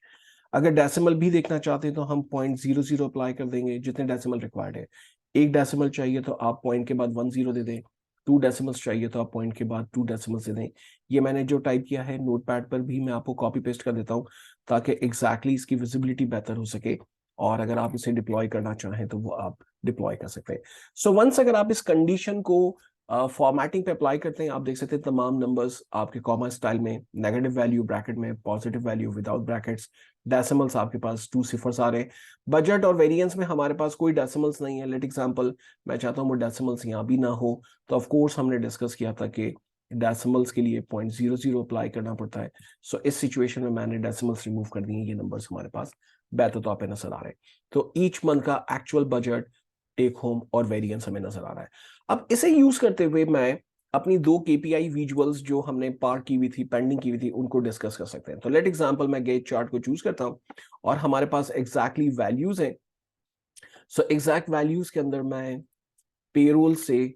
Speaker 1: अगर डेसिमल भी देखना चाहते हैं तो हम 0.00 अप्लाई कर देंगे, जितने डेसिमल रिक्वायर्ड है। 1 डेसिमल चाहिए तो आप पॉइंट के बाद 10 दे दें, 2 डेसिमल्स चाहिए तो आप पॉइंट के बाद 2 डेसिमल्स दे दें। ये मैंने जो टाइप किया है नोटपैड पर भी मैं आपको कॉपी पेस्ट कर देता हूँ ताकि एग्जैक्टली इसकी विजिबिलिटी बेहतर हो सके, और अगर आप इसे डिप्लॉय करना चाहें तो वो आप डिप्लॉय कर सकते हैं। सो वंस अगर आप इस कंडीशन को फॉर्मेटिंग पे अप्लाई करते हैं, आप देख सकते हैं तमाम नंबर्स आपके कॉमा स्टाइल में, नेगेटिव वैल्यू ब्रैकेट में, positive value without brackets, decimals आपके पास 2 सिफर्स आ रहे हैं। बजट और वेरिएंस में हमारे पास कोई डेसिमल्स नहीं है। लेट एग्जांपल, मैं चाहता हूँ वो डेसिमल्स यहाँ भी ना हो, तो ऑफ कोर्स हमने डिस्कस किया था कि डेसिमल्स के लिए 0.00 अप्लाई करना पड़ता है। सो इस सिचुएशन में मैंने डेसिमल्स रिमूव कर दिए, ये नंबर्स हमारे पास बेहतर तौर पे नजर आ रहे हैं। तो ईच मंथ का एक्चुअल बजट, टेक होम और वेरिएंस हमें नजर आ रहा है। अब इसे यूज करते हुए मैं अपनी 2 केपीआई विजुअल्स जो हमने पार की हुई थी, पेंडिंग की हुई थी, उनको डिस्कस कर सकते हैं। तो लेट एग्जांपल, मैं गेट चार्ट को चूज करता हूं और हमारे पास एग्जैक्टली वैल्यूज हैं। सो एग्जैक्ट वैल्यूज के अंदर मैं पेरोल से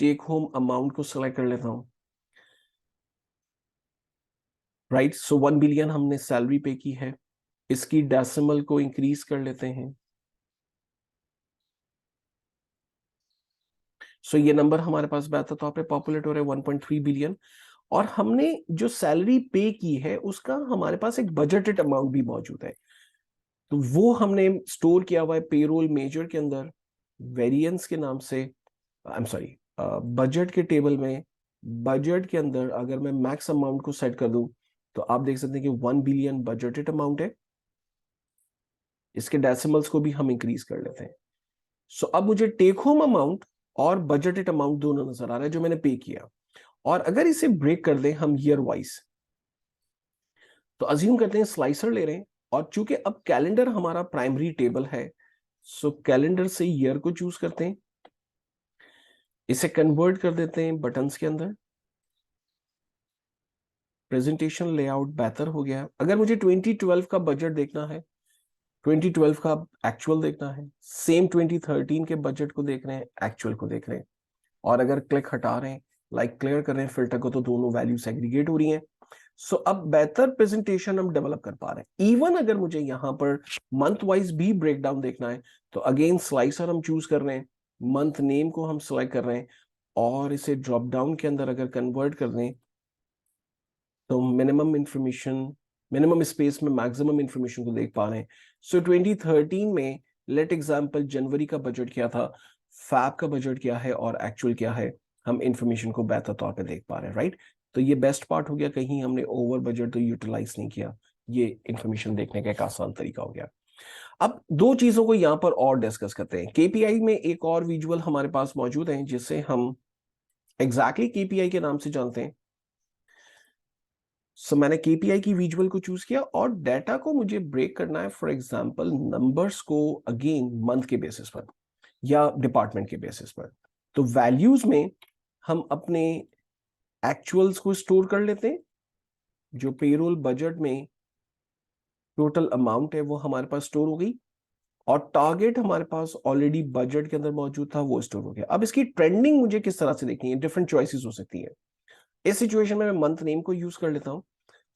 Speaker 1: टेक होम अमाउंट को सिलेक्ट कर लेता हूं, राइट। सो 1 बिलियन हमने सैलरी पे की है, इसकी डेसिमल को इंक्रीज कर लेते हैं। सो ये नंबर हमारे पास बेहतर तौर पे पॉपुलेट हो रहा है 1.3 बिलियन। और हमने जो सैलरी पे की है उसका हमारे पास एक बजटेड अमाउंट भी मौजूद है, तो वो हमने स्टोर किया हुआ है पेरोल मेजर के अंदर वेरिएंस के नाम से, आई एम सॉरी, बजट के टेबल में। बजट के अंदर अगर मैं मैक्स अमाउंट को सेट कर दूं तो आप देख सकते हैं कि 1 बिलियन बजटेड अमाउंट है। इसके डेसिमल्स को भी हम इंक्रीज कर लेते हैं। सो अब मुझे टेक होम अमाउंट और बजटेड अमाउंट दोनों नजर आ रहा है जो मैंने पे किया। और अगर इसे ब्रेक कर दें हम ईयर वाइज, तो अज्यूम करते हैं स्लाइसर ले रहे हैं, और चूंकि अब कैलेंडर हमारा प्राइमरी टेबल है, सो कैलेंडर से ईयर को चूज करते हैं, इसे कन्वर्ट कर देते हैं बटन्स के अंदर। प्रेजेंटेशन लेआउट बेहतर हो गया। अगर मुझे 2012 का बजट देखना है, 2012 का एक्चुअल देखना है, सेम 2013 के बजट को देख रहे हैं, एक्चुअल को देख रहे हैं, और अगर क्लिक हटा रहे हैं, लाइक क्लियर कर रहे हैं फिल्टर को, तो दोनों वैल्यू सेग्रीगेट हो रही हैं। सो अब बेहतर प्रेजेंटेशन हम डेवलप कर पा रहे हैं। इवन अगर मुझे यहाँ पर मंथ वाइज भी ब्रेकडाउन देखना है, तो अगेन स्लाइसर हम चूज कर रहे हैं, मंथ नेम को हम सिलेक्ट कर रहे हैं, और इसे ड्रॉप डाउन के अंदर अगर कन्वर्ट कर दें तो मिनिमम इंफॉर्मेशन, मिनिमम स्पेस में मैक्सिमम इंफॉर्मेशन को देख पा रहे हैं। सो 2013 में लेट एग्जांपल जनवरी का बजट क्या था, फैब का बजट क्या है, और एक्चुअल क्या है, हम इंफॉर्मेशन को बेहतर तौर पे देख पा रहे हैं, राइट। तो ये बेस्ट पार्ट हो गया, कहीं हमने ओवर बजट तो यूटिलाइज नहीं किया, ये इंफॉर्मेशन देखने का एक आसान तरीका हो गया। अब दो चीजों को यहाँ पर और डिस्कस करते हैं। केपीआई में एक और विजुअल हमारे पास मौजूद है जिसे हम एग्जैक्टली केपीआई के नाम से जानते हैं। सो मैंने केपीआई की विजुअल को चूज किया, और डाटा को मुझे ब्रेक करना है, फॉर एग्जांपल नंबर्स को अगेन मंथ के बेसिस पर या डिपार्टमेंट के बेसिस पर। तो वैल्यूज में हम अपने एक्चुअल्स को स्टोर कर लेते हैं, जो पेरोल बजट में टोटल अमाउंट है वो हमारे पास स्टोर हो गई, और टारगेट हमारे पास ऑलरेडी बजट के अंदर मौजूद था, वो स्टोर हो गया। अब इसकी ट्रेंडिंग मुझे किस तरह से देखनी है, डिफरेंट चॉइसेस हो सकती है। इस सिचुएशन में मैं मंथ नेम को यूज कर लेता हूं।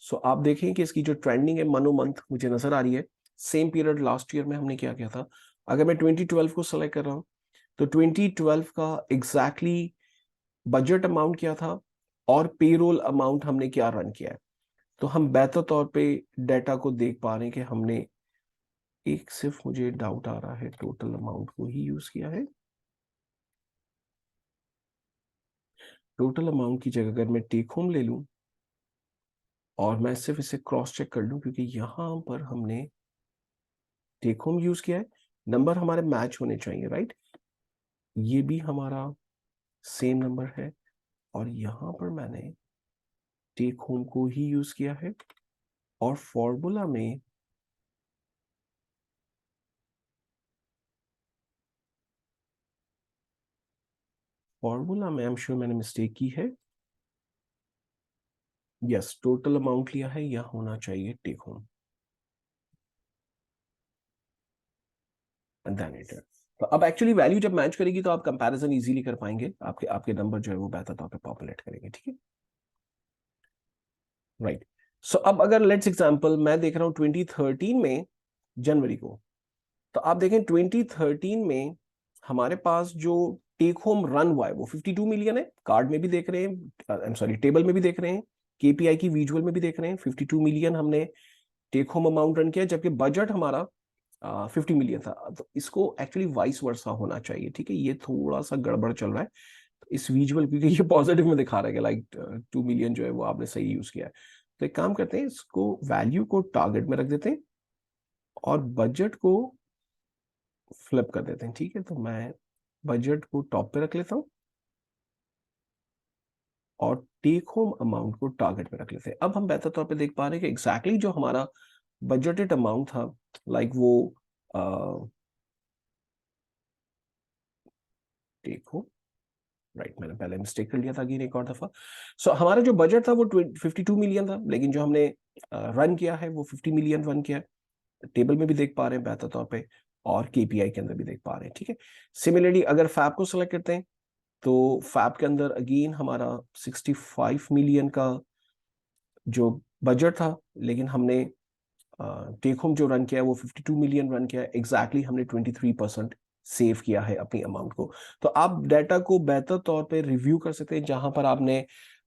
Speaker 1: सो आप देखें कि इसकी जो ट्रेंडिंग है मनो मंथ मुझे नजर आ रही है। सेम पीरियड लास्ट ईयर में हमने क्या किया था। अगर मैं 2012 को सेलेक्ट कर रहा हूं, तो 2012 का एग्जैक्टली बजट अमाउंट क्या था और पेरोल अमाउंट हमने क्या रन किया है, तो हम बेहतर तौर पे डाटा को देख पा रहे हैं कि हमने एक, सिर्फ मुझे डाउट आ रहा है, टोटल अमाउंट को ही यूज किया है। टोटल अमाउंट की जगह अगर मैं टेक होम ले लूं और मैं सिर्फ इसे क्रॉस चेक कर लूं, क्योंकि यहां पर हमने टेक होम यूज किया है, नंबर हमारे मैच होने चाहिए, राइट। ये भी हमारा सेम नंबर है, और यहां पर मैंने टेक होम को ही यूज किया है। और फॉर्मूला में आई एम श्योर मैंने मिस्टेक की है। यस, टोटल अमाउंट लिया है, यह होना चाहिए take home, and then it. तो अब एक्चुअली वैल्यू जब मैच करेगी तो आप कंपैरिजन इजीली कर पाएंगे, आपके आपके नंबर जो है वो बेहतर तौर पे पॉपुलेट करेंगे, ठीक है, राइट। सो अब अगर लेट्स एग्जांपल मैं देख रहा हूँ 2013 में जनवरी को, तो आप देखें 2013 में हमारे पास जो टेक होम रन हुआ है वो 52 मिलियन है। कार्ड में भी देख रहे हैं, आई एम सॉरी टेबल में भी देख रहे हैं, केपीआई की विजुअल में भी देख रहे हैं, 52 मिलियन हमने टेक होम अमाउंट रन किया, जबकि बजट हमारा 50 मिलियन था। तो इसको एक्चुअली वाइस वर्सा होना चाहिए, ठीक है, ये थोड़ा सा गड़बड़ चल रहा है। तो इस विजुअल, क्योंकि ये पॉजिटिव में दिखा रहा है लाइक 2 मिलियन जो है वो आपने सही यूज किया है। तो एक काम करते हैं, इसको वैल्यू को टारगेट में रख देते हैं और बजट को फ्लिप कर देते हैं, ठीक है। तो मैं बजट को टॉप पे रख लेता हूं और टेक होम अमाउंट को टारगेट में रख लेते हैं। अब हम बेहतर तौर पे देख पा रहे हैं कि एग्जैक्टली जो हमारा बजटेड अमाउंट था, लाइक वो टेक होम, राइट, मैंने पहले मिस्टेक कर लिया था अगेन एक और दफा। सो हमारा जो बजट था वो 52 मिलियन था, लेकिन जो हमने रन किया है वो 50 मिलियन रन किया है। टेबल में भी देख पा रहे हैं बेहतर तौर पे, और केपीआई के अंदर भी देख पा रहे हैं, ठीक है। सिमिलरली अगर फैब को सिलेक्ट करते हैं तो फैब के अंदर अगेन हमारा 65 मिलियन का जो बजट था, लेकिन हमने टेक होम जो रन किया है वो 52 मिलियन रन किया है। एग्जैक्टली हमने 23% सेव किया है अपनी अमाउंट को। तो आप डाटा को बेहतर तौर पे रिव्यू कर सकते हैं। जहां पर आपने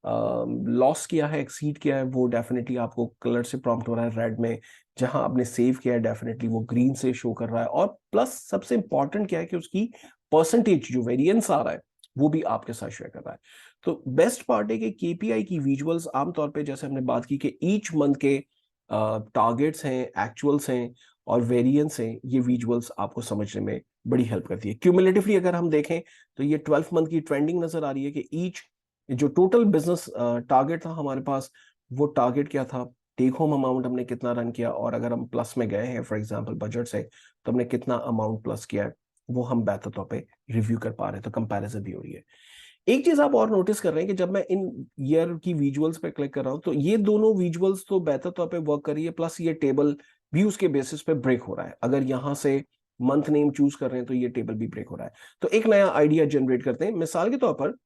Speaker 1: लॉस किया है, एक्सीड किया है, वो डेफिनेटली आपको कलर से प्रॉम्प्ट हो रहा है रेड में। जहां आपने सेव किया है डेफिनेटली वो ग्रीन से शो कर रहा है। और प्लस सबसे इंपॉर्टेंट क्या है कि उसकी परसेंटेज जो वेरिएंस आ रहा है वो भी आपके साथ शेयर कर रहा है। तो बेस्ट पार्ट है कि केपीआई की विजुअल्स आमतौर पे, जैसे हमने बात की कि ईच मंथ के टारगेट्स हैं, एक्चुअल्स हैं और वेरिएंस हैं, ये विजुअल्स आपको समझने में बड़ी हेल्प करती है। क्यूमुलेटिवली अगर हम देखें तो ये 12 मंथ की ट्रेंडिंग नजर आ रही है कि ईच जो टोटल बिजनेस टारगेट था हमारे पास, वो टारगेट क्या था, टेक होम अमाउंट हमने कितना रन किया, और अगर हम प्लस में गए हैं फॉर एग्जांपल बजट से, तो हमने कितना अमाउंट प्लस किया है, वो हम बेहतर तौर पे रिव्यू कर पा रहे हैं। तो कंपैरिजन भी हो रही है। एक चीज आप और नोटिस कर रहे हैं कि जब मैं इन ईयर की विजुअल्स पे क्लिक कर रहा हूं तो ये दोनों विजुअल्स तो बेहतर तौर पे वर्क कर रही है, प्लस ये टेबल भी उसके बेसिस पे ब्रेक हो रहा है। अगर यहां से मंथ नेम चूज कर रहे हैं तो ये टेबल भी ब्रेक हो रहा है। तो एक नया आइडिया जनरेट करते हैं। मिसाल के तौर पर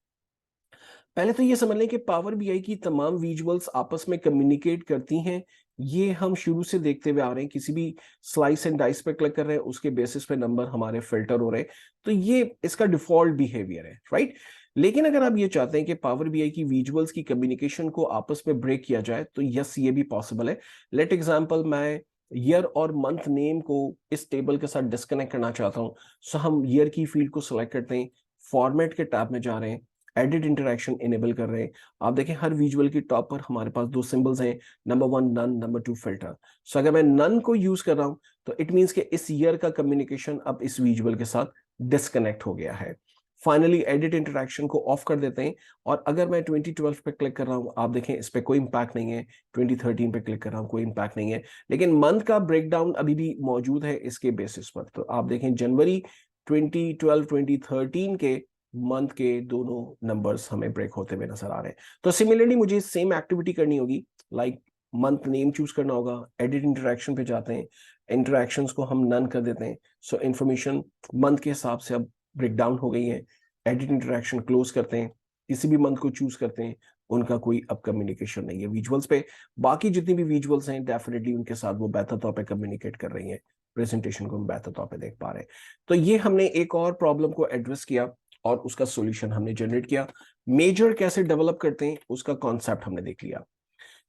Speaker 1: पहले तो ये समझ लें कि पावर बीआई की तमाम विजुअल्स आपस में कम्युनिकेट करती हैं। ये हम शुरू से देखते हुए आ रहे हैं। किसी भी स्लाइस एंड डाइस पे क्लिक कर रहे हैं, उसके बेसिस पे नंबर हमारे फिल्टर हो रहे हैं। तो ये इसका डिफॉल्ट बिहेवियर है, राइट। लेकिन अगर आप ये चाहते हैं कि पावर बीआई की विजुअल्स की कम्युनिकेशन को आपस में ब्रेक किया जाए, तो यस, ये भी पॉसिबल है। लेट एग्जाम्पल, मैं ईयर और मंथ नेम को इस टेबल के साथ डिस्कनेक्ट करना चाहता हूं। सो हम ईयर की फील्ड को सिलेक्ट करते हैं, फॉर्मेट के टैब में जा रहे हैं, एडिट इंटरेक्शन इनेबल कर रहे हैं। आप देखें हर विजुअल की टॉप पर हमारे पास दो सिंबल्स हैं, नंबर 1 नन, नंबर 2 फिल्टर। सो अगर मैं नन को यूज कर रहा हूं तो इट मींस कि इस ईयर का कम्युनिकेशन अब इस विजुअल के साथ डिस्कनेक्ट हो गया है। फाइनली एडिट इंटरेक्शन को ऑफ कर देते हैं। और अगर मैं 2012 पे क्लिक कर रहा हूं, आप देखें इस पे कोई इंपैक्ट नहीं है। 2013 पे क्लिक कर रहा हूं, कोई इंपैक्ट नहीं है। लेकिन मंथ का ब्रेकडाउन अभी भी मौजूद है इसके बेसिस पर। तो आप देखें जनवरी 2012 2013 के मंथ के दोनों नंबर्स हमें ब्रेक होते हुए नजर आ रहे हैं। तो सिमिलरली मुझे सेम एक्टिविटी करनी होगी, लाइक मंथ नेम चूज करना होगा, एडिट इंटरेक्शन पे जाते हैं, इंटरेक्शंस को हम नन कर देते हैं। सो इंफॉर्मेशन मंथ के हिसाब से अब ब्रेक डाउन हो गई है। एडिट इंटरेक्शन क्लोज करते हैं, किसी भी मंथ को चूज करते हैं, उनका कोई अब कम्युनिकेशन नहीं है विजुअल्स पे। बाकी जितनी भी विजुअल्स हैं डेफिनेटली उनके साथ वो बेहतर तौर पे कम्युनिकेट कर रही हैं, प्रेजेंटेशन को हम बेहतर तौर पे देख पा रहे हैं। तो ये हमने एक और प्रॉब्लम को एड्रेस किया और उसका सॉल्यूशन हमने जनरेट किया। मेजर कैसे डेवलप करते हैं उसका कॉन्सेप्ट हमने देख लिया।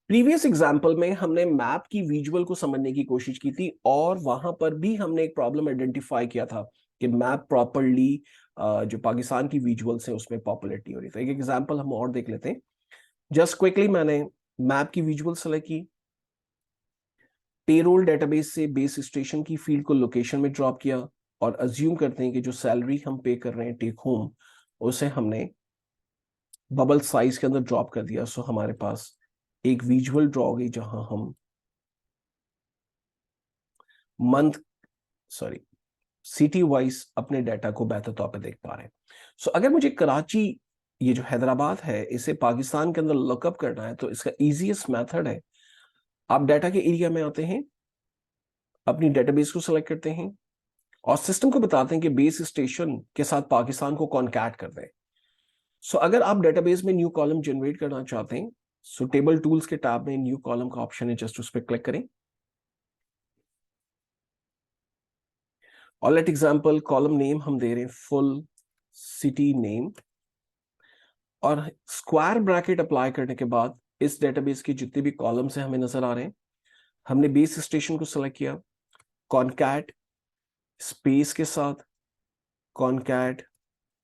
Speaker 1: प्रीवियस एग्जाम्पल में हमने मैप की विजुअल को समझने की कोशिश की थी और वहां पर भी हमने एक प्रॉब्लम आइडेंटिफाई किया था कि मैप प्रॉपरली जो पाकिस्तान की विजुअल्स हैं उसमें पॉपुलेट नहीं हो रही। तो एक एग्जाम्पल हम और देख लेते हैं। जस्ट क्विकली मैंने मैप की विजुअल सेलेक्ट की, पेरोल डेटाबेस से बेस स्टेशन की फील्ड को लोकेशन में ड्रॉप किया और अज्यूम करते हैं कि जो सैलरी हम पे कर रहे हैं टेक होम, उसे हमने बबल साइज के अंदर ड्रॉप कर दिया। सो हमारे पास एक विजुअल ड्रॉ हो गई जहां हम मंथ, सॉरी, सिटी वाइज अपने डाटा को बेहतर तौर पे देख पा रहे हैं। सो अगर मुझे कराची, ये जो हैदराबाद है, इसे पाकिस्तान के अंदर लुकअप करना है तो इसका इजीएस्ट मेथड है, आप डाटा के एरिया में आते हैं, अपनी डेटाबेस को सिलेक्ट करते हैं और सिस्टम को बताते हैं कि बेस स्टेशन के साथ पाकिस्तान को कॉन्कैट कर दें। सो अगर आप डेटाबेस में न्यू कॉलम जनरेट करना चाहते हैं, सो टेबल टूल्स के टैब में न्यू कॉलम का ऑप्शन है, जस्ट उस पर क्लिक करें और लेट एग्जांपल कॉलम नेम हम दे रहे हैं फुल सिटी नेम। और स्क्वायर ब्रैकेट अप्लाई करने के बाद इस डेटाबेस के जितने भी कॉलम्स हैं हमें नजर आ रहे हैं। हमने बेस स्टेशन को सिलेक्ट किया, कॉन्कैट स्पेस के साथ कॉन्कैट,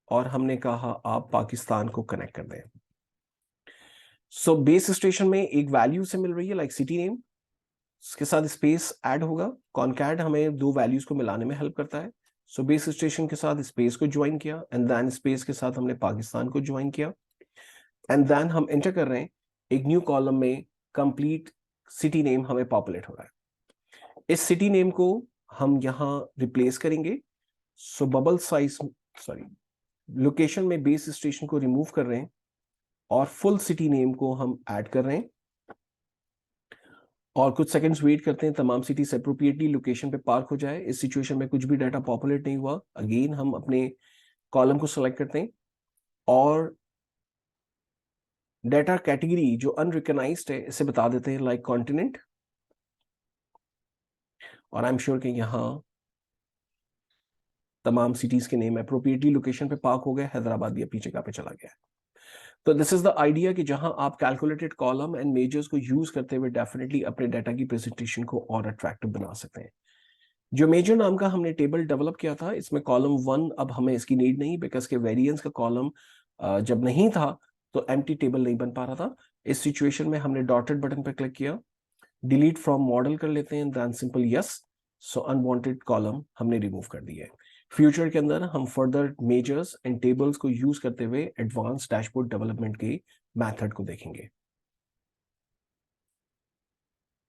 Speaker 1: और हमने कहा आप पाकिस्तान को कनेक्ट कर दें। सो बेस स्टेशन में एक वैल्यू से मिल रही है लाइक सिटी नेम, इसके साथ स्पेस ऐड होगा। कॉन्कैट हमें दो वैल्यूज को मिलाने में हेल्प करता है। सो बेस स्टेशन के साथ स्पेस को ज्वाइन किया एंड देन स्पेस के साथ हमने पाकिस्तान को ज्वाइन किया एंड देन हम एंटर कर रहे हैं एक न्यू कॉलम में कंप्लीट सिटी नेम हमें पॉपुलेट हो रहा है। इस सिटी नेम को हम यहां रिप्लेस करेंगे। सो बबल साइज, सॉरी, लोकेशन में बेस स्टेशन को रिमूव कर रहे हैं और फुल सिटी नेम को हम ऐड कर रहे हैं और कुछ सेकंड्स वेट करते हैं तमाम सिटीज अप्रोप्रिएटली लोकेशन पे पार्क हो जाए। इस सिचुएशन में कुछ भी डाटा पॉपुलेट नहीं हुआ। अगेन हम अपने कॉलम को सेलेक्ट करते हैं और डेटा कैटेगरी जो अनरिकॉग्नाइज्ड है इसे बता देते हैं लाइक कॉन्टिनेंट, और आई एम श्योर कि यहाँ तमाम सिटीज के नेम अप्रोप्रिएटली लोकेशन पे पार्क हो गए, हैदराबाद भी अपनी जगह पे चला गया। तो दिस इज द आइडिया कि जहां आप कैलकुलेटेड कॉलम एंड मेजर्स को यूज करते हुए डेफिनेटली अपने डाटा की प्रेजेंटेशन को और अट्रैक्टिव बना सकते हैं। जो मेजर नाम का हमने टेबल डेवलप किया था, इसमें कॉलम 1 अब हमें इसकी नीड नहीं, बिकॉज के वेरिएंस का कॉलम जब नहीं था तो एम्प्टी टेबल नहीं बन पा रहा था। इस सिचुएशन में हमने डॉटेड बटन पर क्लिक किया, डिलीट फ्रॉम मॉडल कर लेते हैं, देन सिंपल यस। सो अनवांटेड कॉलम हमने रिमूव कर दिया है। फ्यूचर के अंदर हम फर्दर मेजर्स एंड टेबल्स को यूज करते हुए एडवांस डैशबोर्ड डेवलपमेंट के मेथड को देखेंगे।